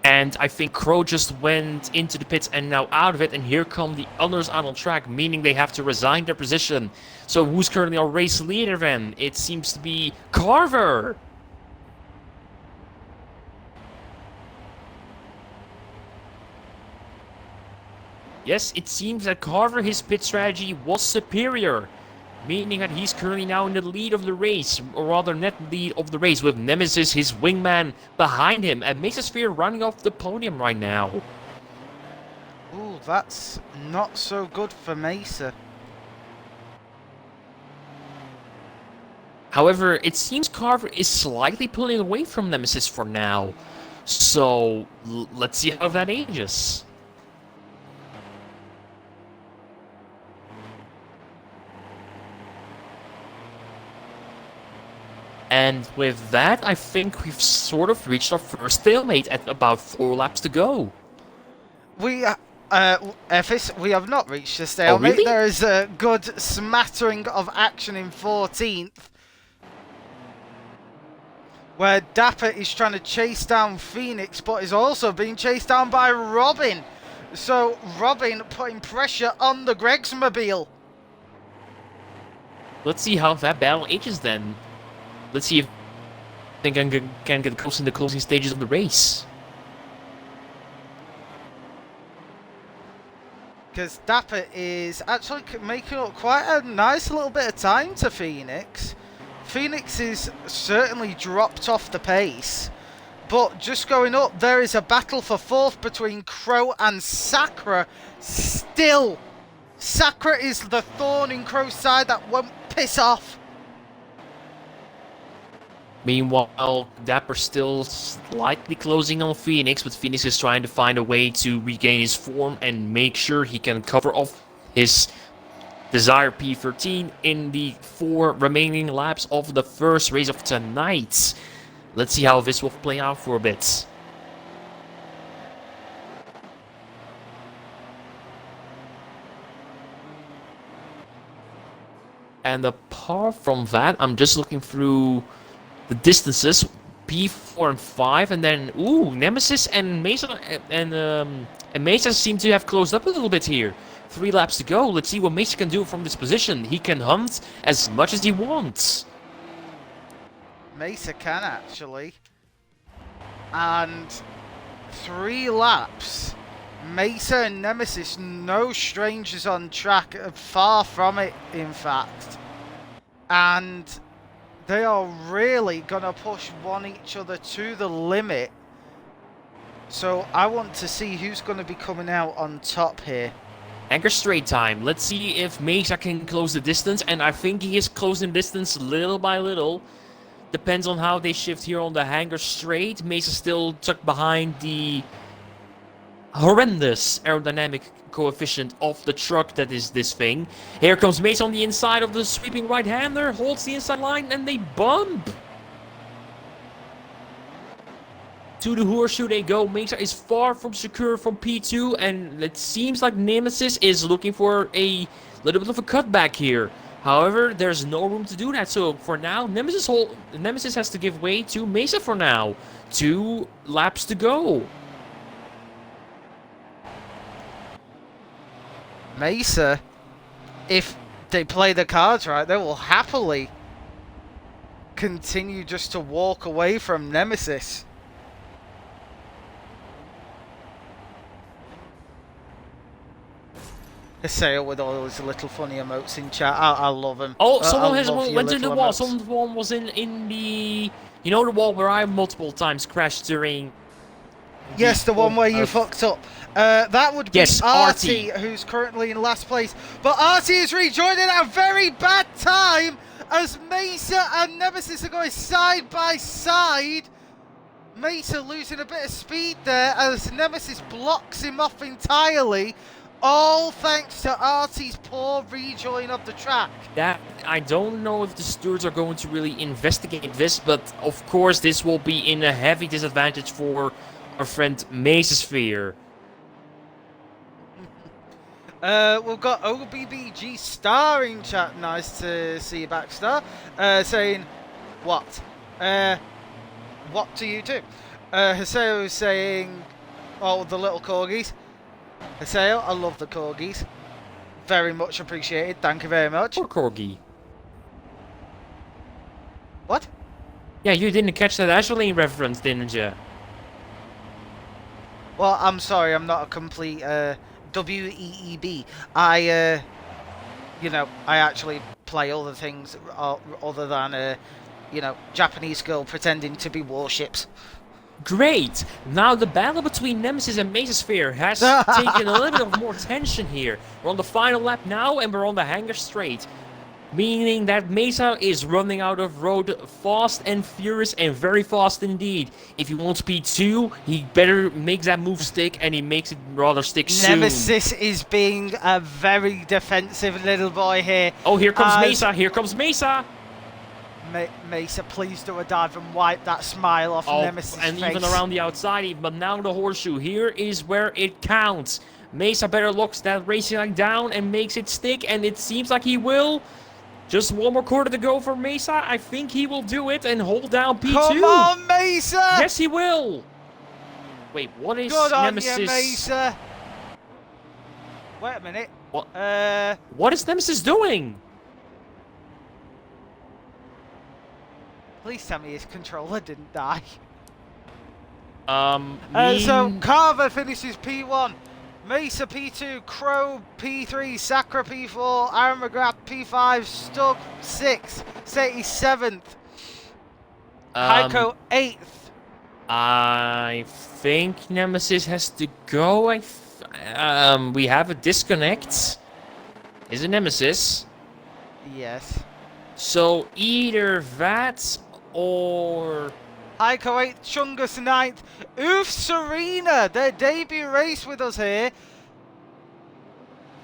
And I think Crow just went into the pits and now out of it, and here come the others out on track, meaning they have to resign their position. So who's currently our race leader then? It seems to be Carver! Yes, it seems that Carver, his pit strategy was superior, meaning that he's currently now in the lead of the race, or rather net lead of the race, with Nemesis, his wingman, behind him, and Mesosphere running off the podium right now. Ooh, that's not so good for Mesa. However, it seems Carver is slightly pulling away from Nemesis for now, so let's see how that ages. And with that, I think we've sort of reached our first stalemate at about 4 laps to go. Ephes, we have not reached a stalemate. Oh, really? There is a good smattering of action in 14th, where Dapper is trying to chase down Phoenix, but is also being chased down by Robin. So Robin putting pressure on the Gregsmobile. Let's see how that battle ages then. Let's see if they can get close in the closing stages of the race. Because Dapper is actually making up quite a nice little bit of time to Phoenix. Phoenix is certainly dropped off the pace. But just going up, there is a battle for 4th between Crow and Sakura. Still, Sakura is the thorn in Crow's side that won't piss off. Meanwhile, Dapper still slightly closing on Phoenix, but Phoenix is trying to find a way to regain his form and make sure he can cover off his desired P13 in the 4 remaining laps of the first race of tonight. Let's see how this will play out for a bit. And apart from that, I'm just looking through the distances, P4 and 5, and then Nemesis and Mesa and Mesa seem to have closed up a little bit here. 3 laps to go. Let's see what Mesa can do from this position. He can hunt as much as he wants. Mesa can actually. And 3 laps. Mesa and Nemesis, no strangers on track, far from it in fact. And they are really going to push each other to the limit. So I want to see who's going to be coming out on top here. Anchor straight time. Let's see if Mesa can close the distance. And I think he is closing distance little by little. Depends on how they shift here on the hanger straight. Mesa still tucked behind the horrendous aerodynamic coefficient of the truck that is this thing. Here comes Mesa on the inside of the sweeping right-hander, holds the inside line, and they bump. To the horseshoe they go. Mesa is far from secure from P2, and it seems like Nemesis is looking for a little bit of a cutback here. However, there's no room to do that, so for now, Nemesis has to give way to Mesa for now. 2 laps to go. Mesa, if they play the cards right, they will happily continue just to walk away from Nemesis. Haseo with all those little funny emotes in chat. I love him. Oh, someone has love your went in the little wall. emotes. Someone was in the, you know, the wall where I multiple times crashed during Yes, the one where you fucked up. That would be Yes, Artie, who's currently in last place. But Artie is rejoining at a very bad time as Mesa and Nemesis are going side by side. Mesa losing a bit of speed there as Nemesis blocks him off entirely. All thanks to Artie's poor rejoin of the track. That I don't know if the stewards are going to really investigate this, but of course this will be in a heavy disadvantage for our friend Mesosphere. We've got OBBG Star in chat. Nice to see you back, Star. Saying, what? What do you do? Haseo is saying, oh, the little corgis. Haseo, I love the corgis. Very much appreciated. Thank you very much. Poor corgi. What? Yeah, you didn't catch that Azraline reference, didn't you? Well, I'm sorry, I'm not a complete WEEB. I actually play other things other than, Japanese girl pretending to be warships. Great! Now the battle between Nemesis and Mesosphere has taken a little bit of more tension here. We're on the final lap now and we're on the hangar straight. Meaning that Mesa is running out of road fast and furious and very fast indeed. If he wants P2, he better make that move stick, and he makes it rather stick soon. Nemesis is being a very defensive little boy here. Oh, here comes Mesa, here comes Mesa! Mesa, please do a dive and wipe that smile off Nemesis' and face. even around the outside, but now the horseshoe. Here is where it counts. Mesa better locks that racing line down and makes it stick, and it seems like he will. Just one more quarter to go for Mesa. I think he will do it and hold down P2. Come on, Mesa! Yes, he will. Wait, what is Good Nemesis? on you, Mesa. Wait a minute. What? What is Nemesis doing? Please tell me his controller didn't die. So Carver finishes P1. Mesa P2, Crow P3, Sakura P4, Aaron McGrath P5, Stug 6, Sadie 7th, Heiko 8th. I think Nemesis has to go. We have a disconnect. Is it Nemesis? Yes. So either that or... Heiko 8th, Chungus 9th, Oof Serena, their debut race with us here.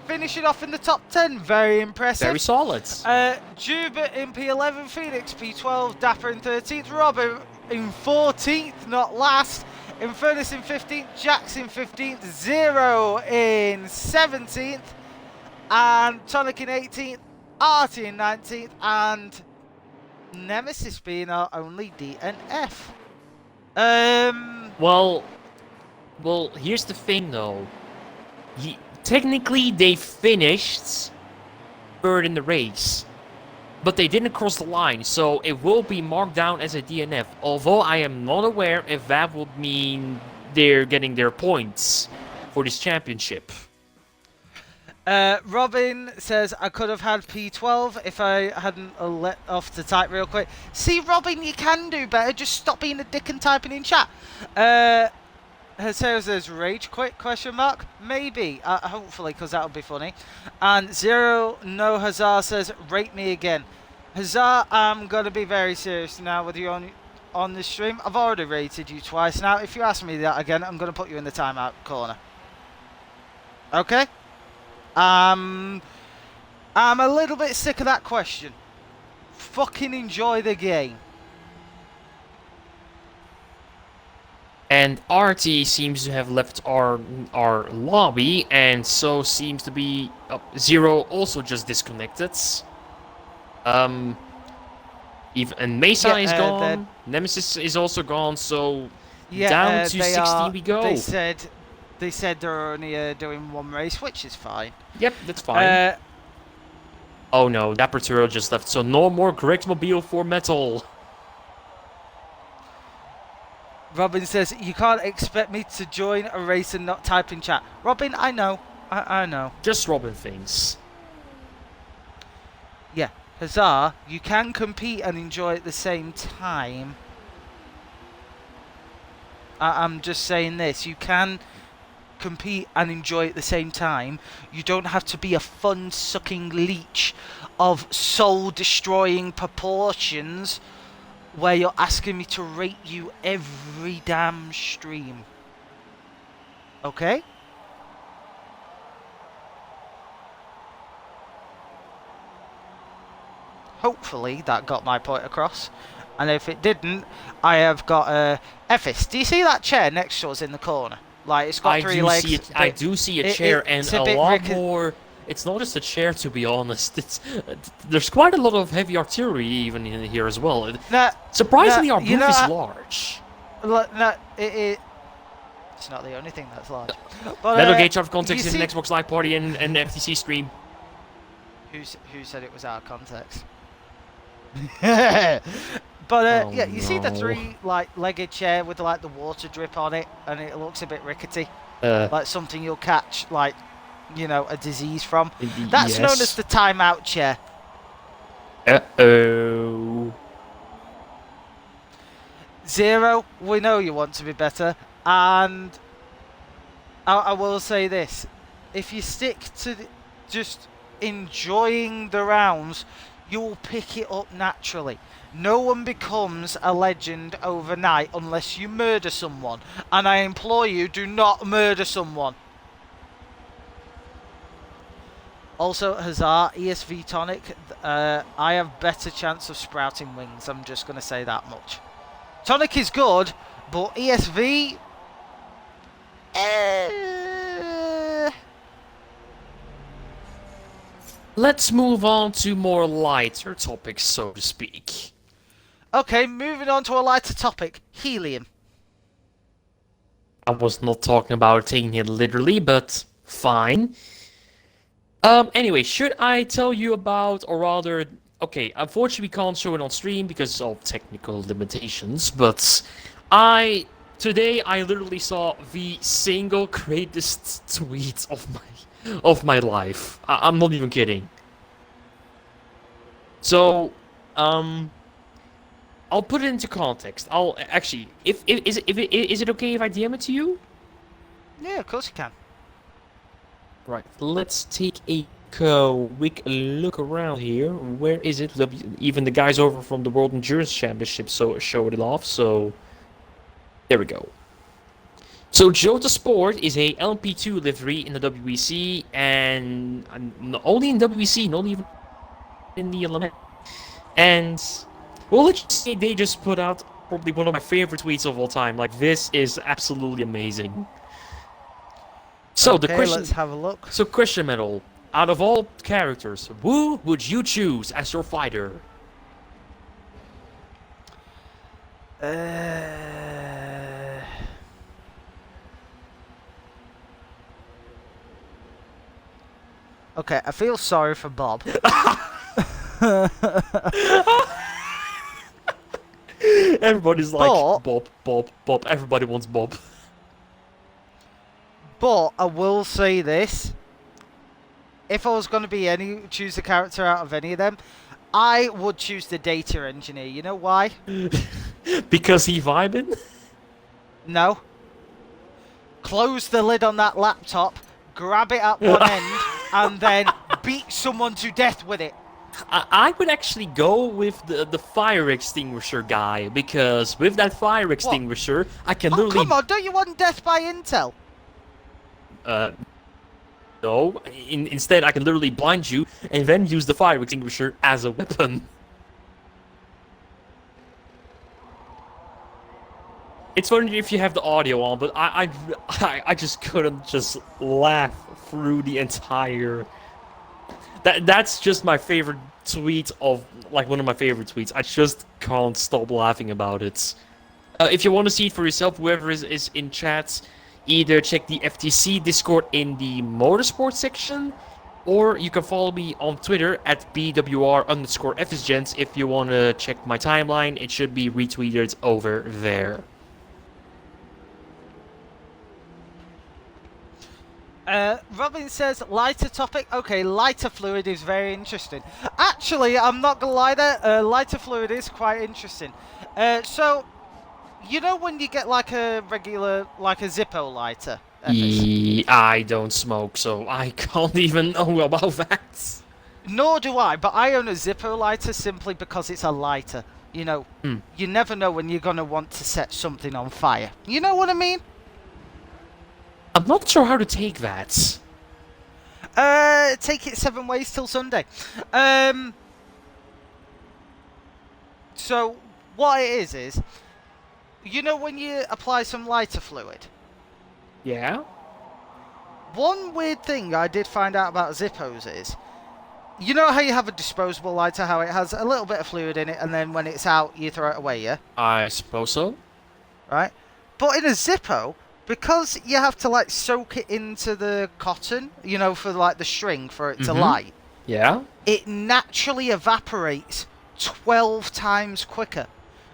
Finishing off in the top 10, very impressive. Very solid. Jubert in P11, Phoenix P12, Dapper in 13th, Robin in 14th, not last. Infernus in 15th, Jax in 15th, Zero in 17th, and Tonic in 18th, Artie in 19th, and Nemesis being our only DNF. Well, here's the thing though. Technically, they finished third in the race, but they didn't cross the line, so it will be marked down as a DNF. Although I am not aware if that would mean they're getting their points for this championship. Robin says, I could have had P12 if I hadn't let off the type real quick. See, Robin, you can do better. Just stop being a dick and typing in chat. Haseo says, rage quit, question mark? Maybe, hopefully, because that would be funny. And Zero No Hazard says, rate me again. Hazard, I'm going to be very serious now with you on this stream. I've already rated you twice now. If you ask me that again, I'm going to put you in the timeout corner. Okay? I'm a little bit sick of that question. Fucking enjoy the game. And RT seems to have left our lobby, and so seems to be Zero also just disconnected. And Mesa is gone. Nemesis is also gone. So down to 16 we go. They said they're only doing one race, which is fine. Yep, that's fine. Oh no, Dapper Turtle just left, so no more Gregmobile for Metal. Robin says, you can't expect me to join a race and not type in chat. Robin, I know. I know. Just Robin things. Yeah. Huzzah, you can compete and enjoy at the same time. I'm just saying this. You can compete and enjoy at the same time. You don't have to be a fun-sucking leech of soul-destroying proportions where you're asking me to rate you every damn stream. Okay? Hopefully that got my point across. And if it didn't, I have got a Ephes. Do you see that chair next to us in the corner? Like, it's got three legs. I do see a chair and a lot more. It's not just a chair, to be honest. It's there's quite a lot of heavy artillery even in here as well. Surprisingly, our booth is large. It's not the only thing that's large. But, Metal Gauge out of context in an Xbox Live Party and FTC stream. Who said it was out of context? But yeah, you see the three legged chair with like the water drip on it, and it looks a bit rickety, like something you'll catch a disease from. That's known as the timeout chair. Uh-oh. Zero, we know you want to be better, and I will say this: if you stick to just enjoying the rounds, you will pick it up naturally. No one becomes a legend overnight unless you murder someone, and I implore you, do not murder someone. Also, Hazard, ESV Tonic, I have better chance of sprouting wings, I'm just going to say that much. Tonic is good, but ESV... Let's move on to more lighter topics, so to speak. Okay, moving on to a lighter topic. Helium. I was not talking about taking it literally, but fine. Anyway, should I tell you about, or rather... Okay, unfortunately we can't show it on stream because of technical limitations, but today I literally saw the single greatest tweet of my life. I'm not even kidding. So, I'll put it into context. I'll actually, is it okay if I DM it to you? Yeah, of course you can. Right, let's take a quick look around here. Where is it? Even the guys over from the World Endurance Championship showed it off, so there we go. So Jota Sport is a LMP2 livery in the WEC, and only in WEC, not even in the Olympic. And well, let's just say they just put out probably one of my favorite tweets of all time. Like, this is absolutely amazing. So okay, the question. Let's have a look. So question medal. Out of all characters, who would you choose as your fighter? Okay, I feel sorry for Bob. Everybody's like, Bob. Everybody wants Bob. But I will say this. If I was going to choose a character out of any of them, I would choose the data engineer. You know why? Because he vibing? No. Close the lid on that laptop, grab it at one end, and then beat someone to death with it. I would actually go with the fire extinguisher guy, because with that fire extinguisher, I can literally... come on, don't you want death by intel? No. Instead, I can literally blind you and then use the fire extinguisher as a weapon. It's funny if you have the audio on, but I just couldn't just laugh through the entire... That's just my favorite tweet of, like, one of my favorite tweets. I just can't stop laughing about it. If you want to see it for yourself, whoever is in chat, either check the FTC Discord in the motorsport section, or you can follow me on Twitter at BWR_FSGents if you want to check my timeline. It should be retweeted over there. Robin says, lighter topic. Okay, lighter fluid is very interesting. Actually, I'm not going to lie there. Lighter fluid is quite interesting. So, You know when you get like a regular, like a Zippo lighter? I don't smoke, so I can't even know about that. Nor do I, but I own a Zippo lighter simply because it's a lighter. You know, Hmm. you never know when you're going to want to set something on fire. You know what I mean? I'm not sure how to take that. Take it 7 ways till Sunday. So, what it is, you know when you apply some lighter fluid? Yeah? One weird thing I did find out about Zippos is, you know how you have a disposable lighter, how it has a little bit of fluid in it, and then when it's out, you throw it away, yeah? I suppose so. Right? But in a Zippo, because you have to like soak it into the cotton, you know, for like the string for it to light, Yeah? it naturally evaporates 12 times quicker.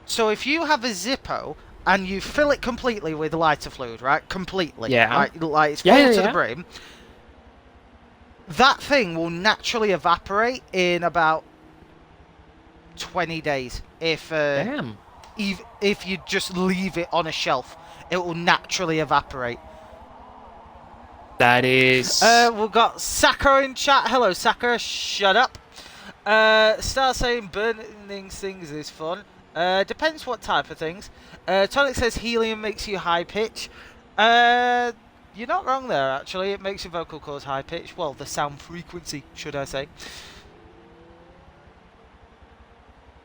So if you have a Zippo and you fill it completely with lighter fluid, right? Completely. Yeah. Like it's full Yeah, to yeah. the brim. That thing will naturally evaporate in about 20 days Damn. if you just leave it on a shelf. It will naturally evaporate. That is... We've got Sakura in chat. Hello, Sakura. Shut up. Star saying burning things is fun. Depends what type of things. Tonic says helium makes you high pitch. You're not wrong there, actually. It makes your vocal cords high pitch. Well, the sound frequency, should I say.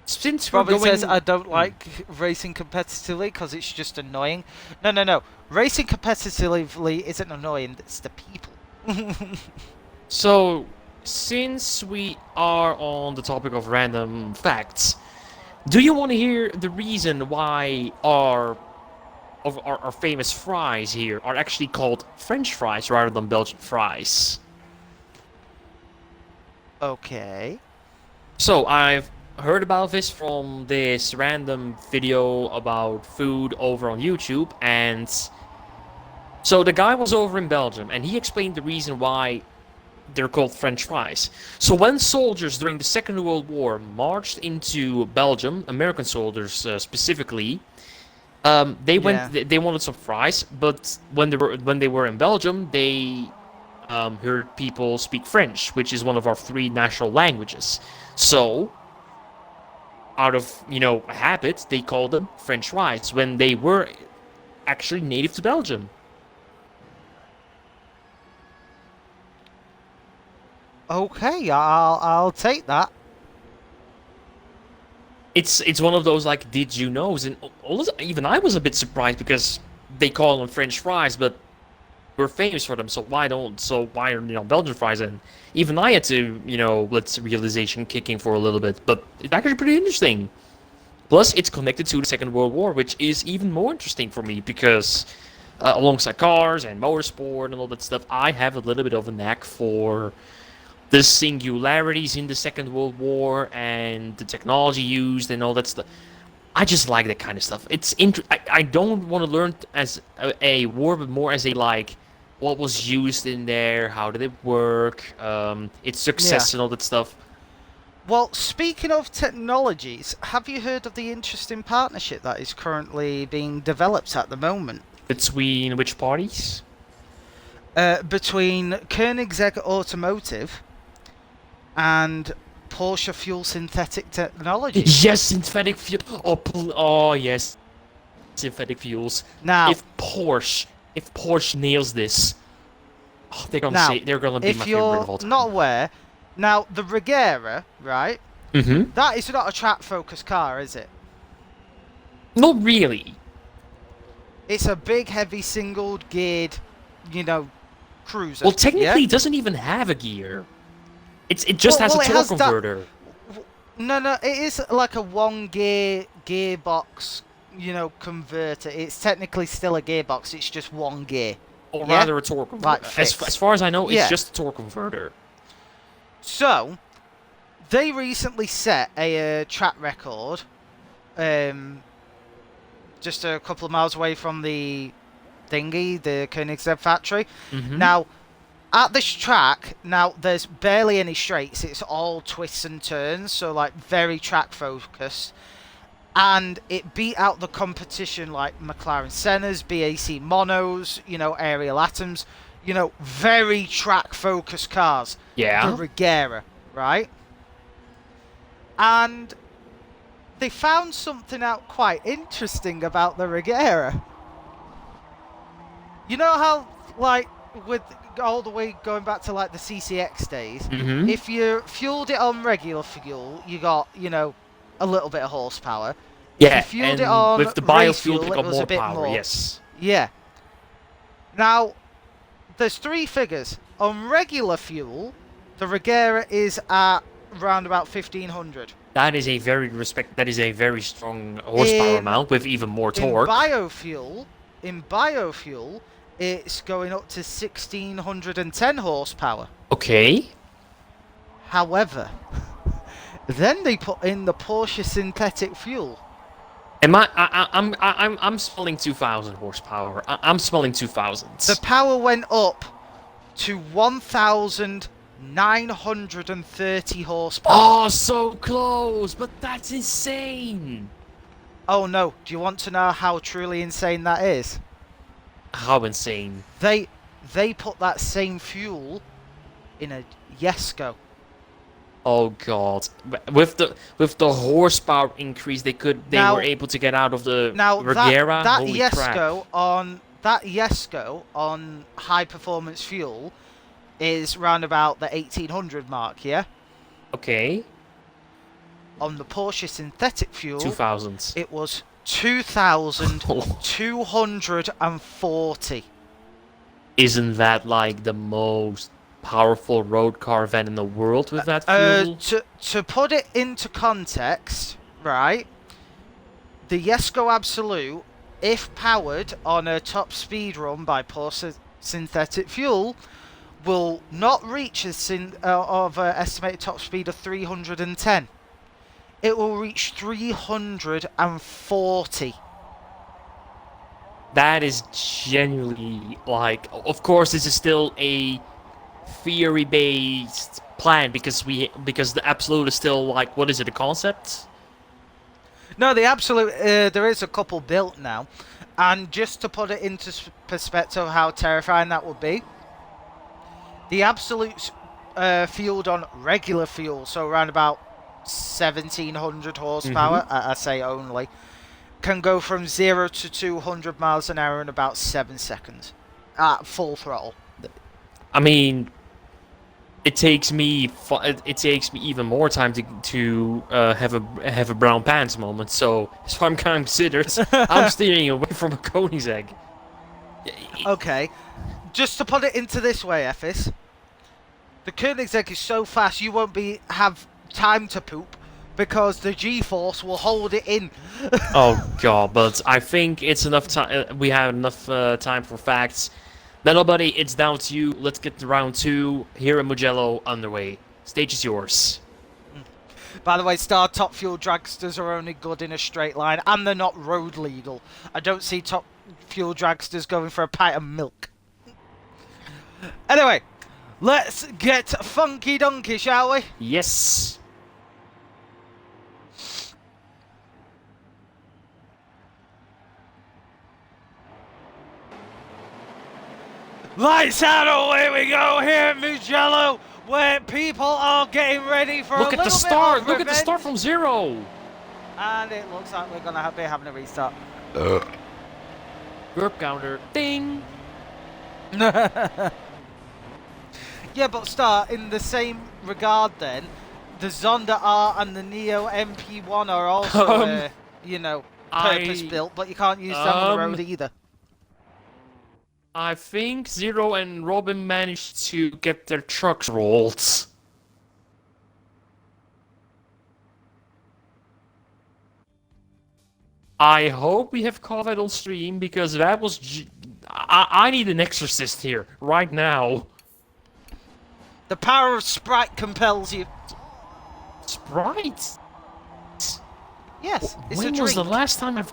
Since we're Robin going... says, I don't like racing competitively because it's just annoying. No. Racing competitively isn't annoying. It's the people. So, since we are on the topic of random facts, do you want to hear the reason why our famous fries here are actually called French fries rather than Belgian fries? Okay. So, I've heard about this from this random video about food over on YouTube, and so the guy was over in Belgium, and he explained the reason why they're called French fries. So when soldiers during the Second World War marched into Belgium, American soldiers specifically, they wanted some fries, but when they were in Belgium, they heard people speak French, which is one of our 3 national languages. So out of habit, they called them French fries when they were actually native to Belgium. Okay, I'll take that. It's one of those like did you knows, and even I was a bit surprised because they call them French fries, but we're famous for them. So why are Belgian fries? And even I had to let realization kicking for a little bit, but it's actually pretty interesting. Plus, it's connected to the Second World War, which is even more interesting for me because alongside cars and motorsport and all that stuff, I have a little bit of a knack for the singularities in the Second World War and the technology used and all that stuff. I just like that kind of stuff. I don't want to learn as a war, but more as a like what was used in there, how did it work, its success and all that stuff. Well, speaking of technologies, have you heard of the interesting partnership that is currently being developed at the moment? Between which parties? Between Koenigsegg Automotive and Porsche Fuel Synthetic Technology. Yes, synthetic fuel. Oh yes, synthetic fuels. Now, if Porsche nails this, they're gonna be my favorite of all time. Not aware. Now, the Regera, right? Mm-hmm. That is not a track-focused car, is it? Not really. It's a big, heavy, single-geared, cruiser. Well, technically, yeah? it doesn't even have a gear. It just has a torque converter. No, it is like a gearbox, converter. It's technically still a gearbox. It's just one gear. Or rather, a torque converter. Like as far as I know, it's just a torque converter. So, they recently set a track record, just a couple of miles away from the Koenigsegg factory. Mm-hmm. Now, at this track, there's barely any straights. It's all twists and turns, so like very track focused. and it beat out the competition like McLaren Senna's, BAC Monos, Ariel Atoms, very track-focused cars. Yeah. The Regera, right? And they found something out quite interesting about the Regera. You know how, like, with all the way going back to, like, the CCX days, Mm-hmm. if you fueled it on regular fuel, you got, a little bit of horsepower. Yeah, If you fueled and it on with the race biofuel, fuel, they it got was more a bit power. more. Yes. Yeah. Now, there's 3 figures. On regular fuel, the Regera is at around about 1500. That is a very strong horsepower amount with even more torque. In biofuel, it's going up to 1610 horsepower. Okay. However, then they put in the Porsche synthetic fuel. I'm smelling 2,000 horsepower. I'm smelling 2,000. The power went up to 1930 horsepower. Oh, so close, but that's insane. Oh no, do you want to know how truly insane that is? How insane. They put that same fuel in a Jesko. Oh god. With the horsepower increase they were able to get out of the Regera. That Holy Jesko crap. on high performance fuel is round about the 1800 mark, yeah? Okay. On the Porsche synthetic fuel, 2000. it was 2240. Isn't that like the most powerful road car event in the world with that fuel? To put it into context, right? The Jesko Absolute, if powered on a top speed run by Porsche synthetic fuel, will not reach estimated top speed of 310. It will reach 340. That is genuinely like. Of course, this is still a theory-based plan because the Absolute is still like, what is it, a concept? No, the Absolute, there is a couple built now, and just to put it into perspective how terrifying that would be, the Absolute's fueled on regular fuel, so around about 1700 horsepower, I say only, can go from 0 to 200 miles an hour in about 7 seconds at full throttle. I mean, it takes me even more time to have a brown pants moment. So if I'm considered, I'm steering away from a Koenigsegg. Okay, just to put it into this way, Ephes, the Koenigsegg is so fast you won't have time to poop because the G-force will hold it in. Oh god, but I think it's enough time. We have enough time for facts. Then, buddy, it's down to you. Let's get to round 2 here in Mugello underway. Stage is yours. By the way, Star top fuel dragsters are only good in a straight line, and they're not road legal. I don't see top fuel dragsters going for a pint of milk. Anyway, let's get funky donkey, shall we? Yes. Lights out, away we go here at Mugello, where people are getting ready for Look a at little the start. bit of Look at the revenge. start from 0. And it looks like we're gonna be having a restart. Burp counter. Ding. Yeah, but Star, in the same regard then, the Zonda R and the Neo MP1 are also, purpose-built, but you can't use them on the road either. I think Zero and Robin managed to get their trucks rolled. I hope we have caught that on stream because that was. I need an exorcist here right now. The power of Sprite compels you. Sprite? Yes, it's a When drink. was the last time I've?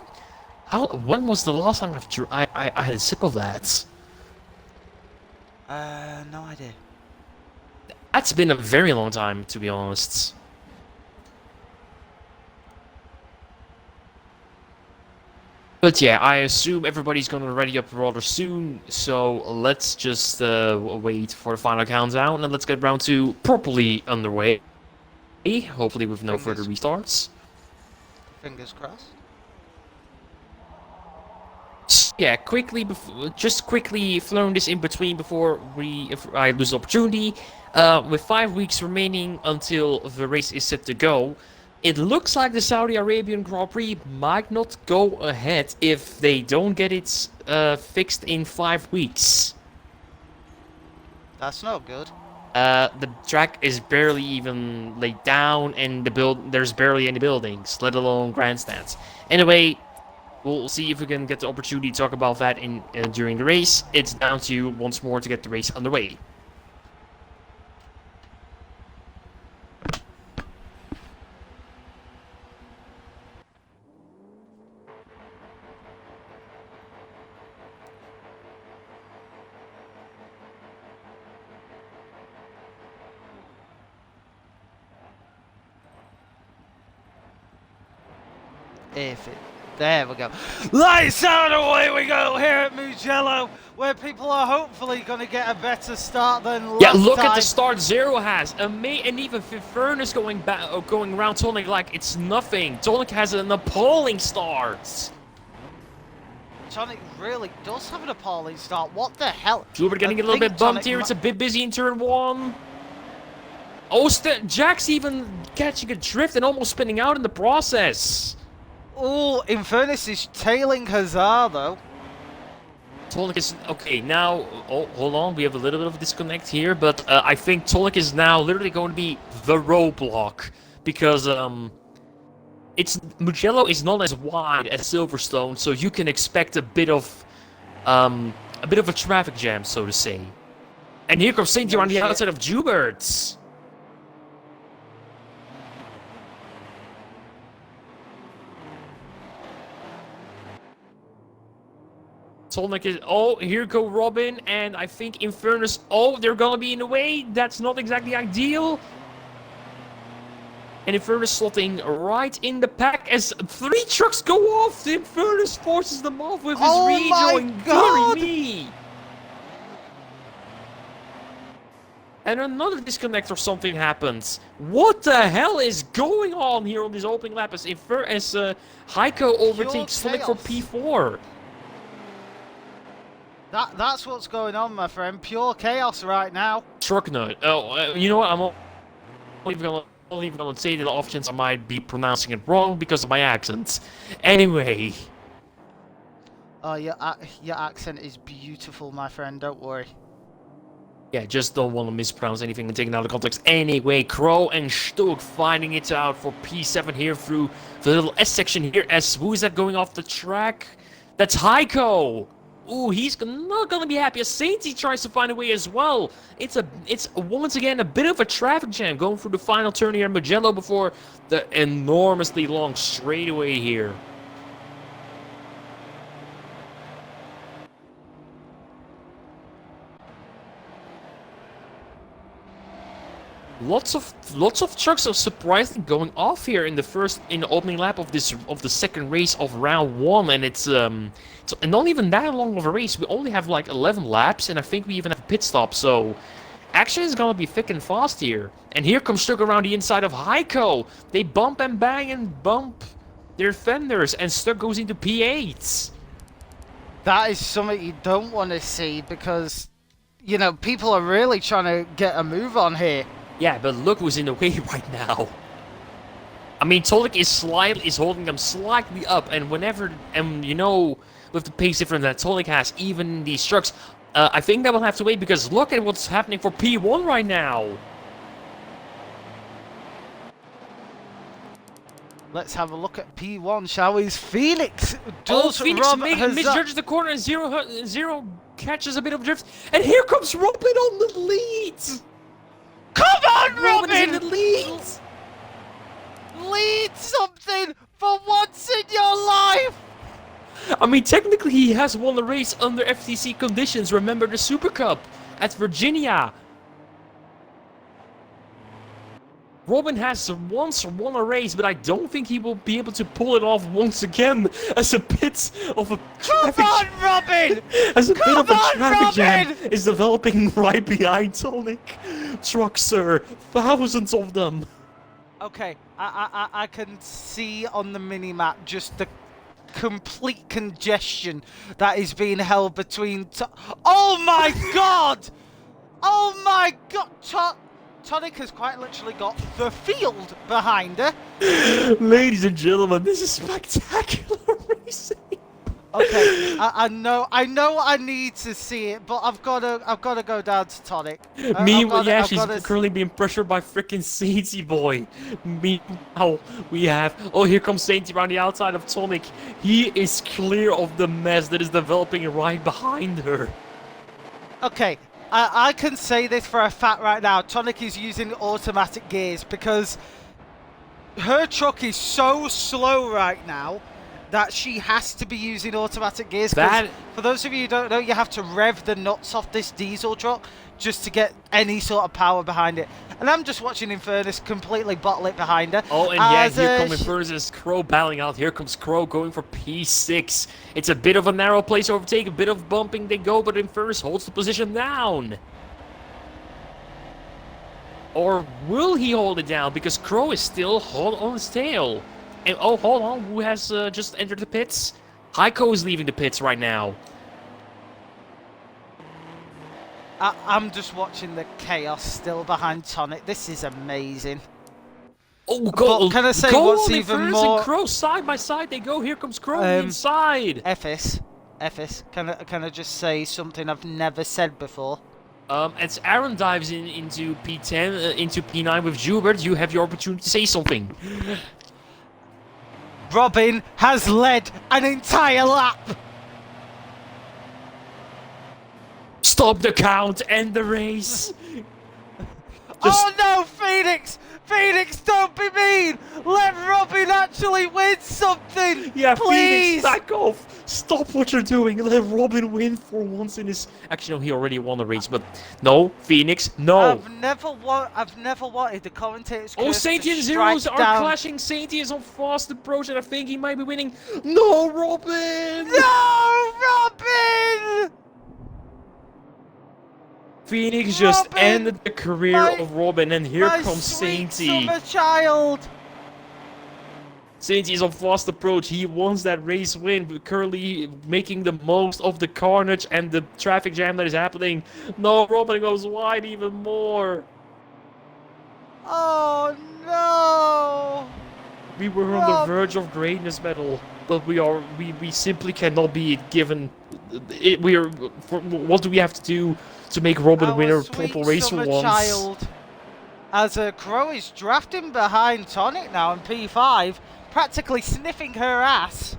When was the last time I had a sip of that? No idea. That's been a very long time, to be honest. But yeah, I assume everybody's gonna ready up rather soon, so let's just wait for the final countdown and let's get round two properly underway. Hopefully with no further restarts. Fingers crossed. Yeah, just quickly throwing this in between before I lose the opportunity. With 5 weeks remaining until the race is set to go, it looks like the Saudi Arabian Grand Prix might not go ahead if they don't get it fixed in 5 weeks. That's not good. The track is barely even laid down, and there's barely any buildings, let alone grandstands. Anyway, we'll see if we can get the opportunity to talk about that during the race. It's down to you once more to get the race underway. There we go. Lights out, away we go here at Mugello, where people are hopefully going to get a better start than last time. Yeah, look at the start Zero has. And even Furnace going around Tonic like it's nothing. Tonic has an appalling start. Tonic really does have an appalling start. What the hell? Schubert getting a little bit bumped here. It's a bit busy in turn one. Oh, Jack's even catching a drift and almost spinning out in the process. Oh, Infernus is tailing Hazard though. Tonic is okay now. Oh, hold on, we have a little bit of a disconnect here, but I think Tonic is now literally going to be the roadblock because Mugello is not as wide as Silverstone, so you can expect a bit of a traffic jam, so to say. And here comes Saint on the outside of Jubert's. Tonic is, oh, here go Robin, and I think Infernus, oh, they're gonna be in the way. That's not exactly ideal. And Infernus slotting right in the pack as 3 trucks go off. Infernus forces them off with his Regio and goodness me. And another disconnect or something happens. What the hell is going on here on this opening lap as Heiko overtakes Sonic for P4? That's what's going on, my friend. Pure chaos right now. Truck nut. Oh, you know what? I'm not even gonna say that the off chance I might be pronouncing it wrong because of my accent. Anyway. Your accent is beautiful, my friend. Don't worry. Yeah, just don't want to mispronounce anything and take it out of context. Anyway, Crow and Stug finding it out for P7 here through the little S section here. As who is that going off the track? That's Heiko. Ooh, he's not gonna be happy. As Sainty tries to find a way as well. It's once again a bit of a traffic jam going through the final turn here in Mugello before the enormously long straightaway here. Lots of trucks are surprisingly going off here in the opening lap of the second race of round 1, and it's not even that long of a race. We only have like 11 laps, and I think we even have a pit stop. So action is gonna be thick and fast here. And here comes Stug around the inside of Heiko. They bump and bang and bump their fenders, and Stug goes into P8. That is something you don't want to see because, you know, people are really trying to get a move on here. Yeah, but look who's in the way right now. I mean, Tonic is holding them slightly up, and you know, with the pace difference that Tonic has, even these trucks, I think that will have to wait because look at what's happening for P1 right now. Let's have a look at P1, shall we? Phoenix does Phoenix misjudges the corner, and Zero catches a bit of drift, and here comes Robin on the lead. Come on, Robin! In the lead! Lead something for once in your life! I mean, technically he has won the race under FTC conditions. Remember the Super Cup at Virginia. Robin has once won a race, but I don't think he will be able to pull it off once again as a bit of a traffic Come on, Robin! as a bit Come of a on, traffic jam Robin! is developing right behind Tonic. Trucks, sir, thousands of them. Okay, I can see on the mini-map just the complete congestion that is being held between... Oh my god! Oh my god! Tonic has quite literally got the field behind her. Ladies and gentlemen, this is spectacular racing. Okay, I know I need to see it, but I've got to go down to Tonic. She's currently being pressured by freaking Sainty boy. Meanwhile, we have here comes Sainty around the outside of Tonic. He is clear of the mess that is developing right behind her. Okay, I can say this for a fact right now. Tonic is using automatic gears because her truck is so slow right now that she has to be using automatic gears. For those of you who don't know, you have to rev the nuts off this diesel truck just to get any sort of power behind it. And I'm just watching Infernus completely bottle it behind her. Oh, and yeah, here comes Infernus as Crow battling out. Here comes Crow going for P6. It's a bit of a narrow place to overtake, a bit of bumping they go, but Infernus holds the position down. Or will he hold it down? Because Crow is still on his tail. And oh, hold on, who has just entered the pits? Heiko is leaving the pits right now. I'm just watching the chaos still behind Tonic. This is amazing. Oh, go! Can I say go what's on even Infernus more? And Crow side by side they go. Here comes Crow inside. Ephes, can I just say something I've never said before? As Aaron dives into P10, into P9 with Jubert, you have your opportunity to say something. Robin has led an entire lap. Stop the count, end the race. Oh no, Phoenix! Phoenix, don't be mean! Let Robin actually win something! Yeah, please! Phoenix, back off! Stop what you're doing. Let Robin win for once in his... Actually, no, he already won the race, but... No, Phoenix, no! I've never wanted the commentators... Oh, Sainty and Zeros are clashing. Sainty is on fast approach, and I think he might be winning. No, Robin! No, Robin! Phoenix just ended the career of Robin, and here comes Sainty. Summer child. Sainty is on fast approach. He wants that race win, but currently making the most of the carnage and the traffic jam that is happening. No, Robin goes wide even more. Oh no! We were on the verge of greatness battle, but we simply cannot be given. What do we have to do to make Robin win a proper race for once? Child, as Crow is drafting behind Tonic now in P5, practically sniffing her ass.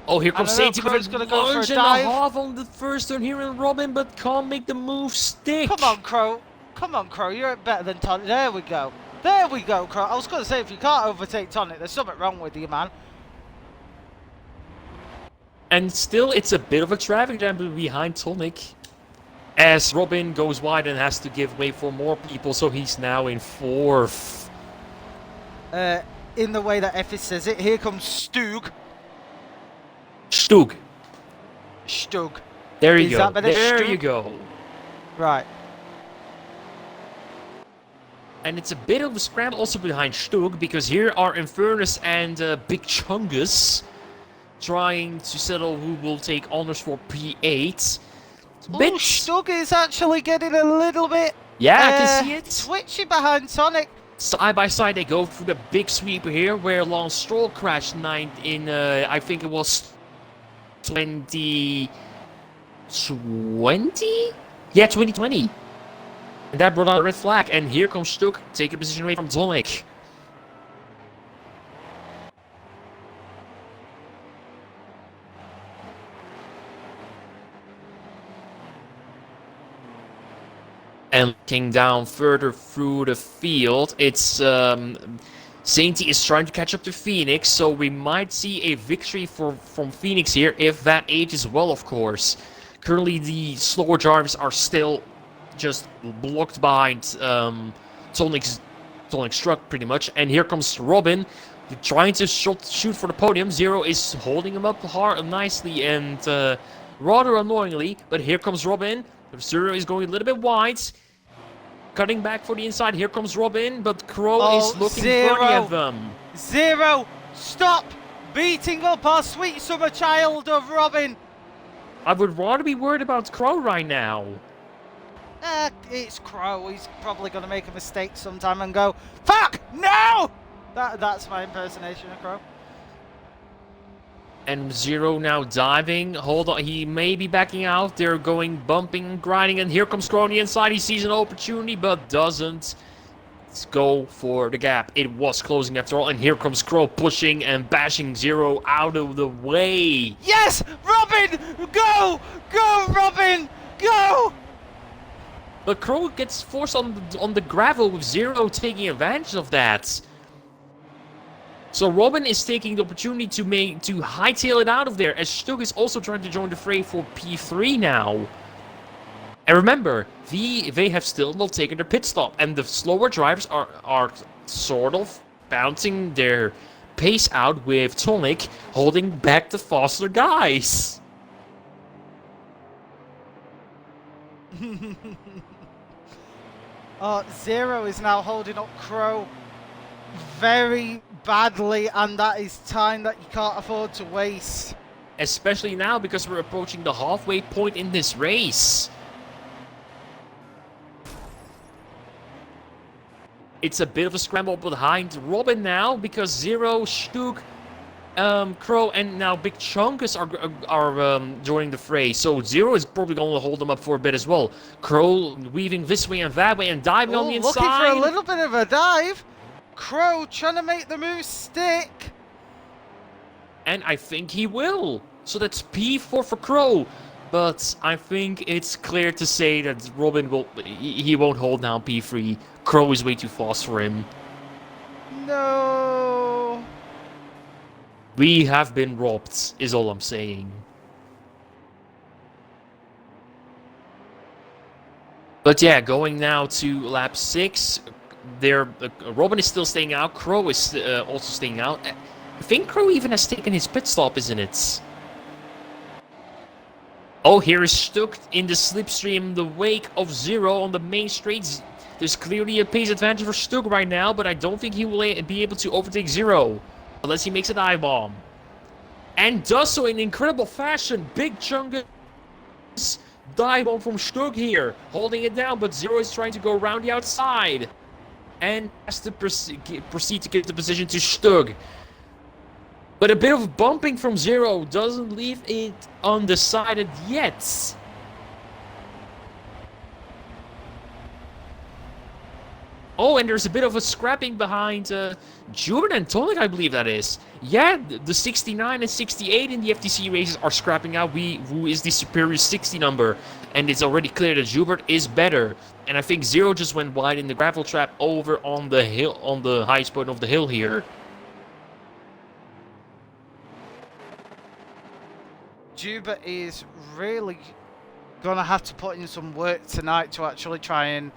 Oh, here comes Sainty with a lunge and a half on the first turn here in Robin, but can't make the move stick. Come on, Crow. Come on, Crow. You're better than Tonic. There we go. There we go, Crow. I was going to say, if you can't overtake Tonic, there's something wrong with you, man. And still, it's a bit of a traffic jam behind Tonic, as Robin goes wide and has to give way for more people, so he's now in fourth. In the way that Effie says it, here comes Stug. Stug. There you go. There you go. Right. And it's a bit of a scramble also behind Stug, because here are Infernus and Big Chungus trying to settle who will take honors for P8. Stug is actually getting a little bit... Yeah, I can see it. Twitchy behind Tonic. Side by side they go through the big sweep here, where Lance Stroll crashed ninth in, I think it was 2020? Yeah, 2020. And that brought out a red flag, and here comes Stug, taking a position away from Tonic. And looking down further through the field, it's Sainty is trying to catch up to Phoenix, so we might see a victory from Phoenix here, if that ages well, of course. Currently, the slower drivers are still just blocked behind Tonic's Tonic struck pretty much, and here comes Robin trying to shoot for the podium. Zero is holding him up hard nicely and rather annoyingly, but here comes Robin. Zero is going a little bit wide, cutting back for the inside. Here comes Robin, but Crow is looking for any of them. Zero, stop beating up our sweet summer child of Robin. I would rather be worried about Crow right now. It's Crow. He's probably going to make a mistake sometime and go, fuck, no! That's my impersonation of Crow. And Zero now diving. Hold on, he may be backing out. They're going bumping, grinding, and here comes Crow on the inside. He sees an opportunity, but doesn't. Let's go for the gap. It was closing after all, and here comes Crow pushing and bashing Zero out of the way. Yes! Robin! Go! Go, Robin! Go! But Crow gets forced on the gravel with Zero taking advantage of that. So Robin is taking the opportunity to hightail it out of there, as Stug is also trying to join the fray for P3 now. And remember, they have still not taken their pit stop, and the slower drivers are sort of bouncing their pace out with Tonic holding back the faster guys. Zero is now holding up Crow very badly, and that is time that you can't afford to waste. Especially now, because we're approaching the halfway point in this race. It's a bit of a scramble behind Robin now, because Zero, Stug, Crow, and now Big Chunkus are joining the fray. So Zero is probably going to hold them up for a bit as well. Crow weaving this way and that way and diving on the inside. Looking for a little bit of a dive. Crow trying to make the move stick. And I think he will. So that's P4 for Crow. But I think it's clear to say that Robin he won't hold down P3. Crow is way too fast for him. No. We have been robbed, is all I'm saying. But yeah, going now to lap 6. Robin is still staying out. Crow is also staying out. I think Crow even has taken his pit stop, isn't it? Oh, here is Stug in the slipstream, the wake of Zero on the main straight. There's clearly a pace advantage for Stug right now, but I don't think he will be able to overtake Zero. Unless he makes a dive bomb. And does so in incredible fashion. Big Chungus dive bomb from Stug here. Holding it down, but Zero is trying to go around the outside. And has to proceed to give the position to Stug. But a bit of bumping from Zero doesn't leave it undecided yet. Oh, and there's a bit of a scrapping behind Jubert and Tonic, I believe that is. Yeah, the 69 and 68 in the FTC races are scrapping out who is the superior 60 number. And it's already clear that Jubert is better. And I think Zero just went wide in the gravel trap over on the hill, on the highest point of the hill here. Jubert is really gonna have to put in some work tonight to actually try and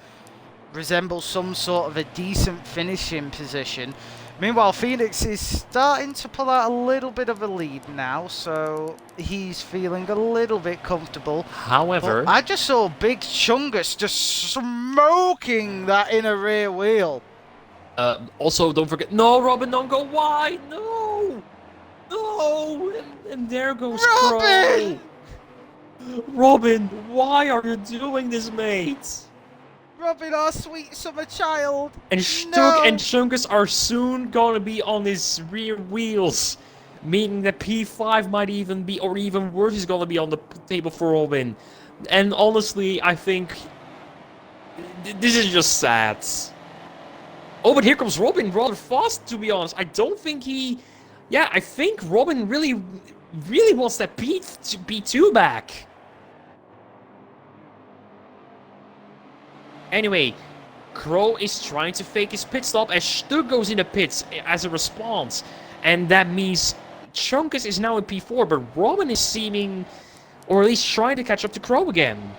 resemble some sort of a decent finishing position. Meanwhile, Phoenix is starting to pull out a little bit of a lead now, so he's feeling a little bit comfortable. However, but I just saw Big Chungus just smoking that inner rear wheel. Also, don't forget, no, Robin, don't go wide, no! No! And there goes Robin! Crow. Robin, why are you doing this, mate? Robin, our sweet summer child. And Stug and Chunkus are soon gonna be on his rear wheels. Meaning that P5 might even be, or even worse, is gonna be on the table for Robin. And honestly, I think this is just sad. Oh, but here comes Robin rather fast, to be honest. I don't think he... Yeah, I think Robin really wants that P2 back. Anyway, Crow is trying to fake his pit stop as Stug goes in the pits as a response. And that means Chunkus is now in P4, but Robin is seeming, or at least trying to catch up to Crow again.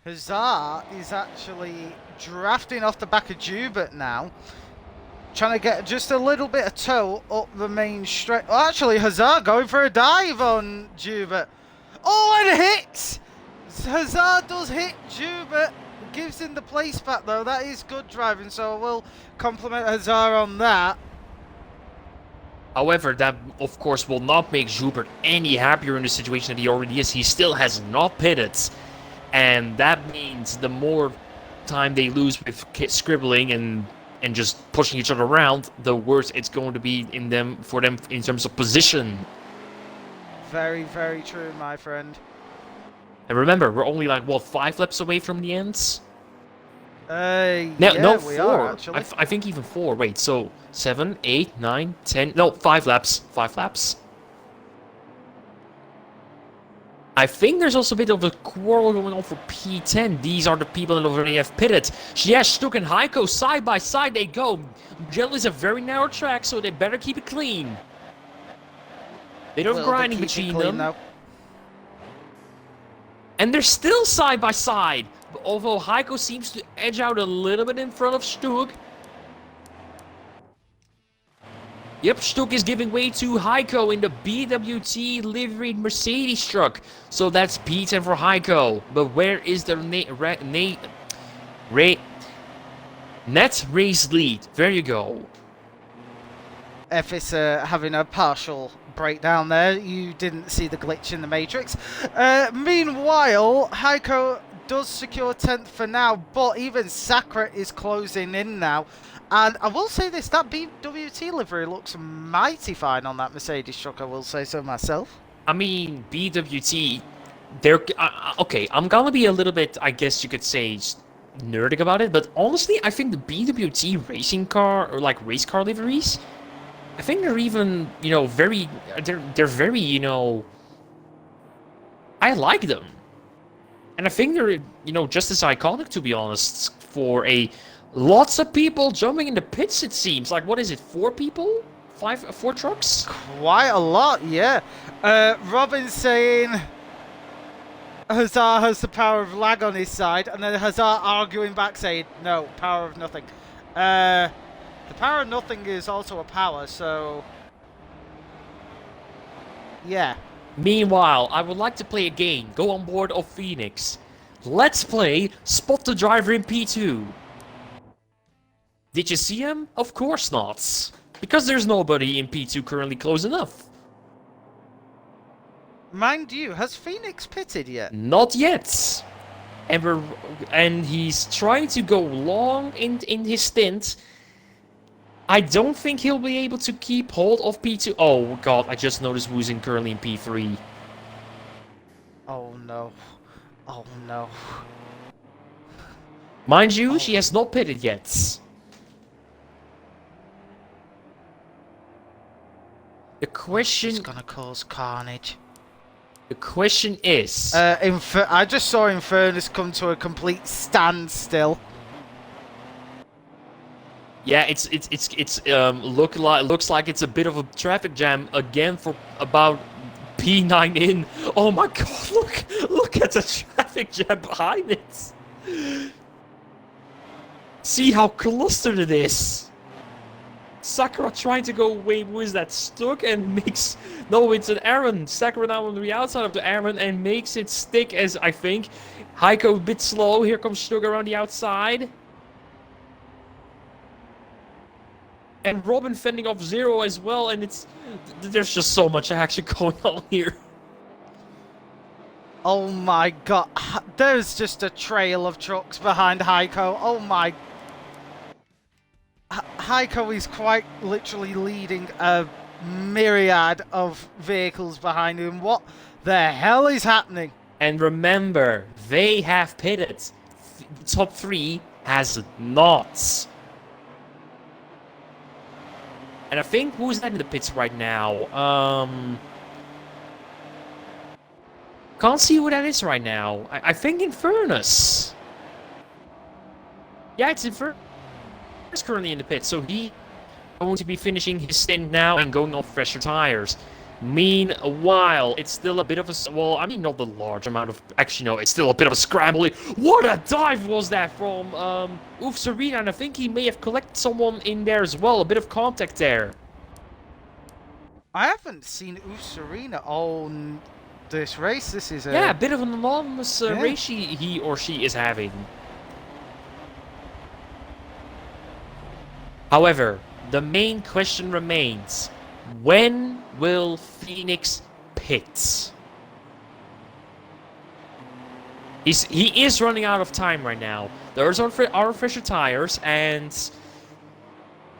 Hazard is actually drafting off the back of Jubert now, trying to get just a little bit of toe up the main straight. Oh, actually, Hazard going for a dive on Jubert. Oh, and hits! Hazard does hit Jubert, gives him the place back though. That is good driving, so I will compliment Hazard on that. However, that of course will not make Schubert any happier in the situation that he already is. He still has not pitted, and that means the more time they lose with scribbling and just pushing each other around, the worse it's going to be for them in terms of position. Very, very true, my friend. And remember, we're only like, what, 5 laps away from the ends? No, No, we 4. are, actually. I think even 4. Wait, so 7, 8, 9, 10... No, 5 laps. 5 laps. I think there's also a bit of a quarrel going on for P10. These are the people that already have pitted. Yeah, Stuck and Heiko, side by side they go. Gel is a very narrow track, so they better keep it clean. They don't grinding between them. Now. And they're still side by side. Although Heiko seems to edge out a little bit in front of Stug. Yep, Stug is giving way to Heiko in the BWT liveried Mercedes truck. So that's P10 for Heiko. But where is the net race lead? There you go. If it's having a partial breakdown there, you didn't see the glitch in the matrix. Meanwhile, Heiko does secure 10th for now, but even Sakura is closing in now. And I will say this, that BWT livery looks mighty fine on that Mercedes truck, I will say so myself. I mean, BWT, they're... okay, I'm gonna be a little bit, I guess you could say, nerdic about it, but honestly, I think the BWT racing car, or like race car liveries, I think they're even, you know, very... They're very, you know... I like them. And I think they're, you know, just as iconic, to be honest, for a... Lots of people jumping in the pits, it seems. Like, what is it, 4 people? 4 trucks? Quite a lot, yeah. Robin saying Hazard has the power of lag on his side, and then Hazard arguing back saying, no, power of nothing. The power of nothing is also a power, so... yeah. Meanwhile, I would like to play a game. Go on board of Phoenix. Let's play Spot the Driver in P2. Did you see him? Of course not. Because there's nobody in P2 currently close enough. Mind you, has Phoenix pitted yet? Not yet. And he's trying to go long in his stint. I don't think he'll be able to keep hold of P2. Oh god, I just noticed who's currently in P3. Oh no. Oh no. Mind you, she has not pitted yet. The question... It's gonna cause carnage. The question is... I just saw Infernus come to a complete standstill. Yeah, looks like it's a bit of a traffic jam again for about P9 in. Oh my god, look at the traffic jam behind it. See how clustered it is. Sakura trying to go away, who is that, Stuck, and makes... No, it's an Aaron. Sakura now on the outside of the Aaron and makes it stick as, I think. Heiko a bit slow. Here comes Stuck around the outside. And Robin fending off Zero as well, and it's... There's just so much action going on here. Oh my god. There's just a trail of trucks behind Heiko. Oh my... Heiko is quite literally leading a myriad of vehicles behind him. What the hell is happening? And remember, they have pitted. Top 3 has not. And I think, who's that in the pits right now? Can't see who that is right now. I think Infernus. Yeah, it's Infernus. Currently in the pit, so he going to be finishing his stint now and going off fresher tires. Meanwhile, it's still a bit of a... Well, I mean, not the large amount of... Actually, no, it's still a bit of a scramble. What a dive was that from Serena, and I think he may have collected someone in there as well. A bit of contact there. I haven't seen Serena on this race. This is Yeah, a bit of an anonymous Yeah. race he or she is having. However, the main question remains. When will Phoenix pit? He is running out of time right now. There's artificial tires, and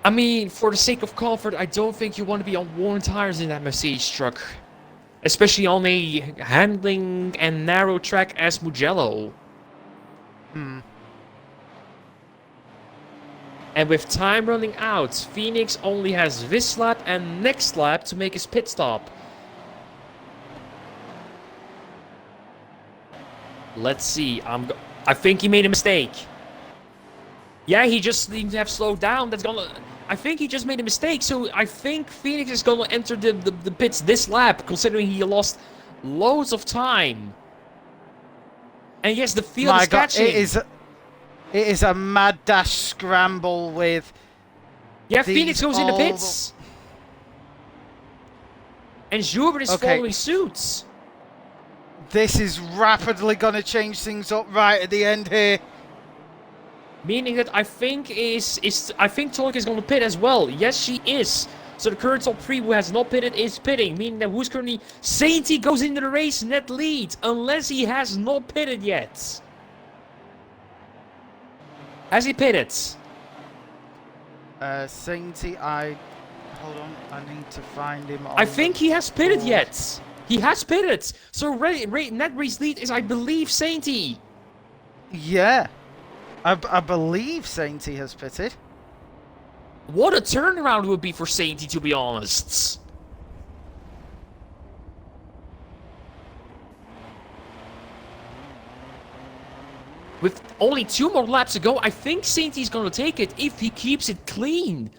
I mean, for the sake of comfort, I don't think you want to be on worn tires in that Mercedes truck, especially on a handling and narrow track as Mugello. And with time running out, Phoenix only has this lap and next lap to make his pit stop. Let's see. I think he made a mistake. Yeah, he just needs to have slowed down. I think he just made a mistake. So I think Phoenix is gonna enter the pits this lap, considering he lost loads of time. And yes, the field is catching. It is a mad dash scramble with... Yeah, Phoenix goes in the pits. And Schubert is following suit. This is rapidly going to change things up right at the end here. Meaning that I think Tonic is going to pit as well. Yes, she is. So the current top 3 who has not pitted is pitting. Meaning that who's currently... Sainty goes into the race net lead. Unless he has not pitted yet. Has he pitted? Sainty, hold on, I need to find him. I think he has pitted yet. He has pitted. So net race lead is, I believe, Sainty. Yeah. I believe Sainty has pitted. What a turnaround it would be for Sainty, to be honest. With only 2 more laps to go, I think Sainty's gonna take it if he keeps it clean.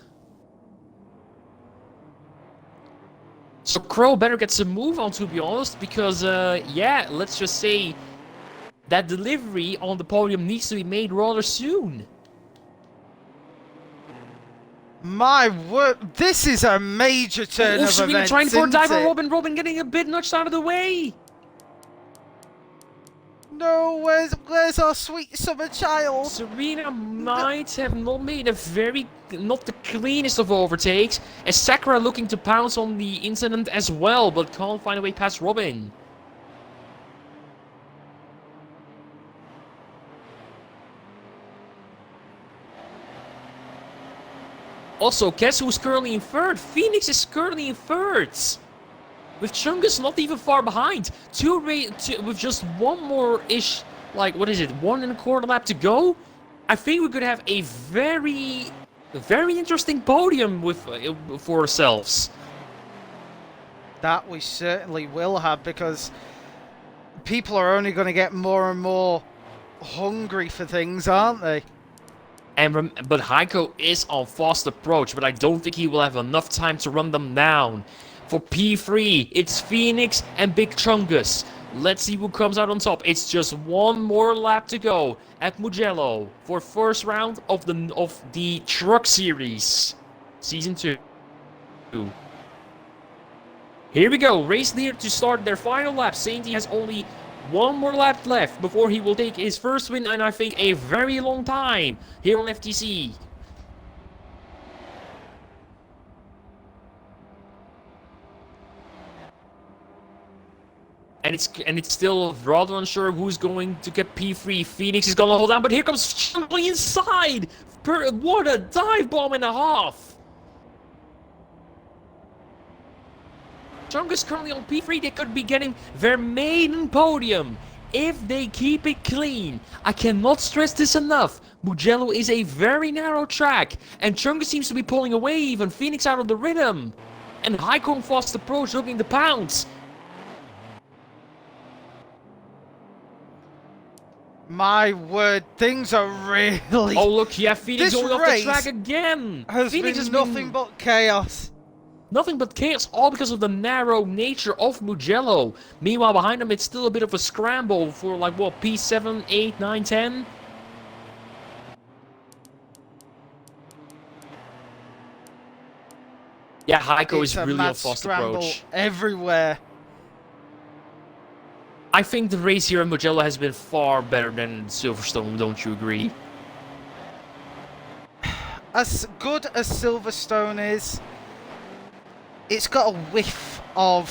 So Crow better get some move on, to be honest, because, yeah, let's just say that delivery on the podium needs to be made rather soon. My word, this is a major turn of Serena events, trying for a dive, isn't Robin getting a bit nudged out of the way. No, where's our sweet summer child? Serena might have not made not the cleanest of overtakes, as Sakura looking to pounce on the incident as well, but can't find a way past Robin. Also, guess who's currently in third? Phoenix is currently in third. With Chungus not even far behind. With just one more-ish, like, what is it, 1.25 lap to go? I think we could have a very interesting podium for ourselves. That we certainly will have, because people are only going to get more and more hungry for things, aren't they? But Heiko is on fast approach, but I don't think he will have enough time to run them down. For P3, it's Phoenix and Big Chungus. Let's see who comes out on top. It's just 1 more lap to go at Mugello for first round of the Truck Series Season 2. Here we go. Race leader to start their final lap. Sainty has only 1 more lap left before he will take his first win, and I think a very long time here on FTC. And it's still rather unsure who's going to get P3. Phoenix is gonna hold down, but here comes Chungus inside! What a dive bomb and a half! Chungus currently on P3. They could be getting their maiden podium if they keep it clean. I cannot stress this enough. Mugello is a very narrow track, and Chungus seems to be pulling away even. Phoenix out of the rhythm. And Heiko fast approach looking to pounce. My word, things are really... Oh look, yeah, Phoenix This going off the race track again. has Phoenix been has nothing but chaos. Nothing but chaos, all because of the narrow nature of Mugello. Meanwhile, behind them, it's still a bit of a scramble for, like, what, P7, 8, 9, 10? Yeah, Heiko is really a fast approach. Everywhere. I think the race here in Mugello has been far better than Silverstone, don't you agree? As good as Silverstone is, it's got a whiff of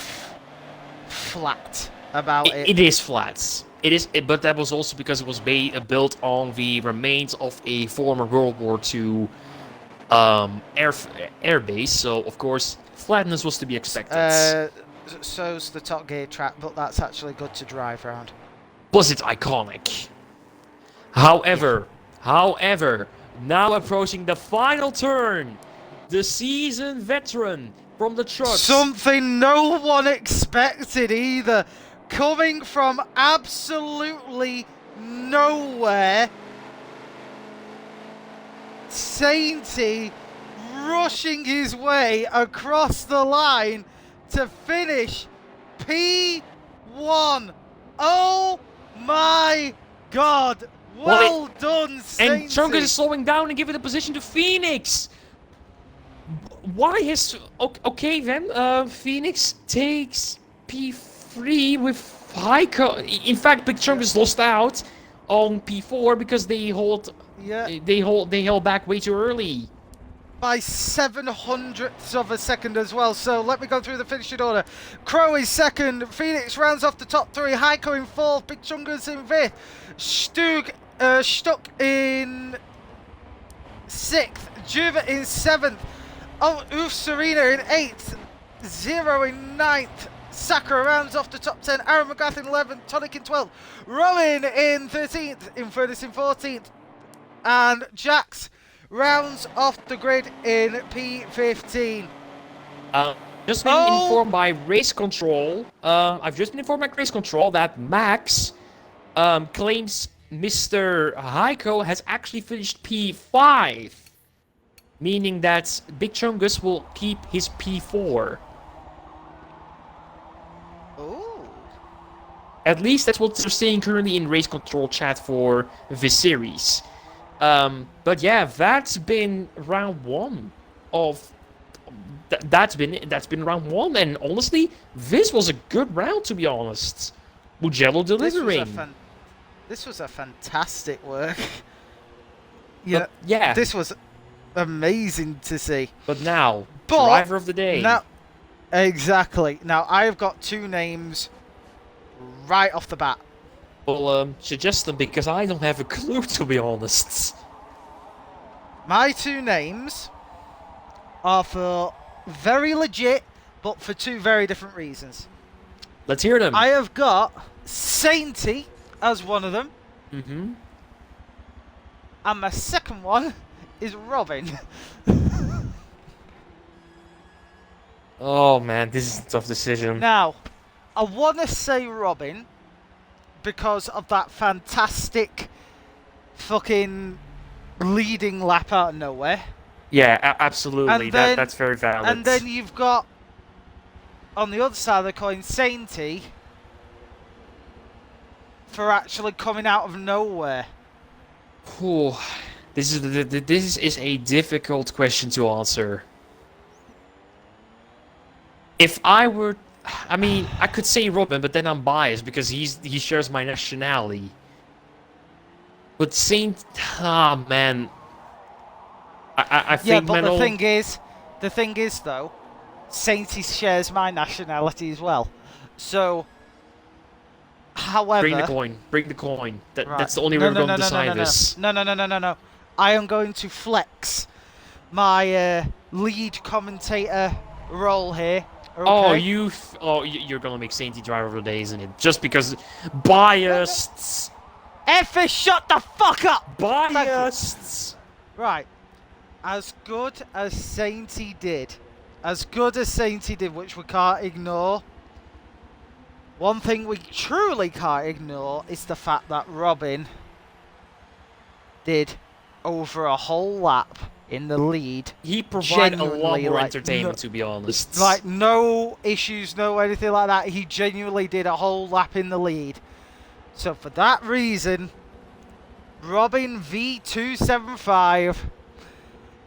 flat about it. It is flat. It is, but that was also because it was built on the remains of a former World War II air base. So of course, flatness was to be expected. So's the Top Gear track, but that's actually good to drive around. Was it iconic? However, now approaching the final turn, the seasoned veteran from the trucks. Something no one expected either. Coming from absolutely nowhere. Sainty rushing his way across the line to finish P1. Oh my God. Well done, Sainty. And Chungus is slowing down and giving the position to Phoenix. Why has... Okay then, Phoenix takes P3 with Heiko. In fact, Big Chungus lost out on P4 because they held back way too early. By 700ths of a second as well. So let me go through the finishing order. Crow is second. Phoenix rounds off the top three. Heiko in fourth. Big Chungus in fifth. Stuck in sixth. Juva in seventh. Oh, Serena in eighth. Zero in ninth. Sakura rounds off the top 10. Aaron McGrath in 11th. Tonic in 12th. Rowan in 13th. Infernus in 14th. And Jax rounds off the grid in P15. Just been informed by race control. I've just been informed by race control that Max claims Mr. Heiko has actually finished P5, meaning that Big Chungus will keep his P4. Ooh. At least that's what they're saying currently in race control chat for this series. But yeah, that's been round one of. That's been round one, and honestly, this was a good round, to be honest. Mugello delivering. This was a fantastic work. Yeah. This was amazing to see. But now, driver of the day. Now, exactly. Now I've got two names right off the bat. Well, suggest them because I don't have a clue, to be honest. My two names are for very legit, but for two very different reasons. Let's hear them. I have got Sainty as one of them. Mm-hmm. And my second one is Robin. Oh man, this is a tough decision. Now, I want to say Robin because of that fantastic fucking leading lap out of nowhere. Yeah, absolutely. Then, that's very valid. And then you've got, on the other side of the coin, Sainty for actually coming out of nowhere. Ooh, this is a difficult question to answer. If I were, I mean, I could say Robin, but then I'm biased because he shares my nationality. But Saint, man, I think. Yeah, but the thing is though, Sainty shares my nationality as well. So, however, bring the coin. Right. That's the only way we're going to decide this. No. I am going to flex my lead commentator role here. Okay? You're gonna make Sainty driver of the day, isn't it? Just because biased. Effie, shut the fuck up! Biased. Right. As good as Sainty did, which we can't ignore, one thing we truly can't ignore is the fact that Robin did over a whole lap in the lead. He provided a lot Genuinely, more like, entertainment, to be honest. Like, no issues, no anything like that. He genuinely did a whole lap in the lead. So for that reason, Robin V275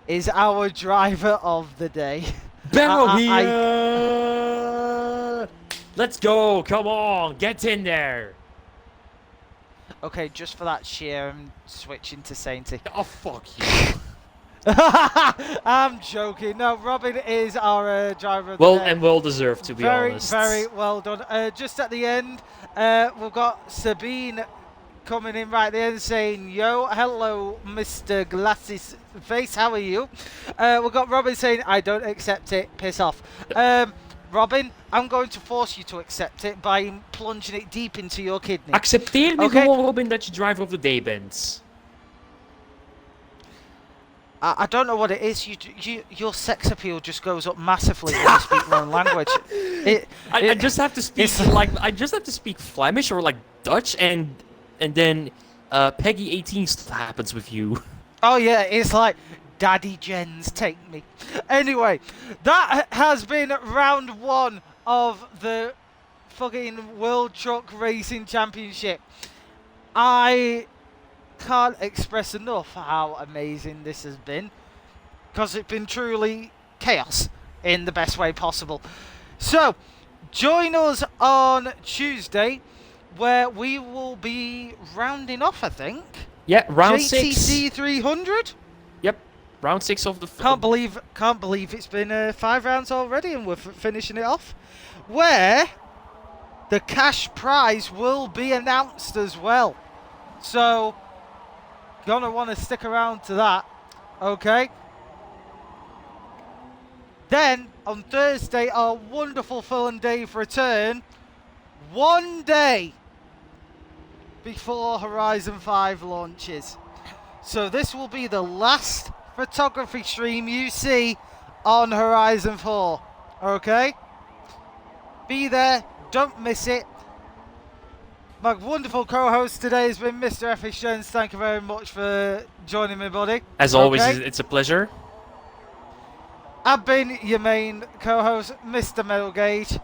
is our driver of the day. Barrel here! Let's go! Come on! Get in there! Okay, just for that cheer, I'm switching to Sainty. Oh, fuck you. I'm joking. No, Robin is our driver of the Well, day. and well deserved, to be honest. Very well done. Just at the end, we've got Sabine coming in right there and saying, yo, hello, Mr. Glasses Face, how are you? We've got Robin saying, I don't accept it, piss off. Robin, I'm going to force you to accept it by plunging it deep into your kidney. Accepteer me gewoon, Robin, dat je driver of the day bent. I don't know what it is. Your sex appeal just goes up massively when you speak your own language. I just have to speak I just have to speak Flemish or like Dutch, and then Peggy 18 stuff happens with you. Oh yeah, it's like Daddy Jens, take me. Anyway, that has been round 1 of the fucking World Truck Racing Championship. I can't express enough how amazing this has been, because it's been truly chaos in the best way possible. So join us on Tuesday, where we will be rounding off, I think. Yeah, round 6. JTC 300. Yep, round 6 of the. Can't believe it's been 5 rounds already, and we're finishing it off. Where the cash prize will be announced as well. So gonna want to stick around to that, okay? Then on Thursday, our wonderful Phil and Dave return, 1 day before Horizon 5 launches. So this will be the last photography stream you see on Horizon 4, okay? Be there, don't miss it. My wonderful co-host today has been Mr. F.H. Jones. Thank you very much for joining me, buddy. As always, it's a pleasure. I've been your main co-host, Mr. Metal Gage.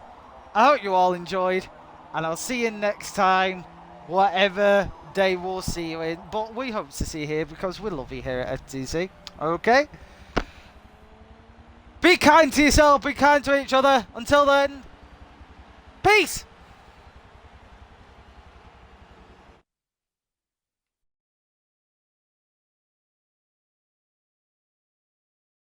I hope you all enjoyed, and I'll see you next time, whatever day we'll see you in. But we hope to see you here because we love you here at FTC. Okay? Be kind to yourself, be kind to each other. Until then, peace!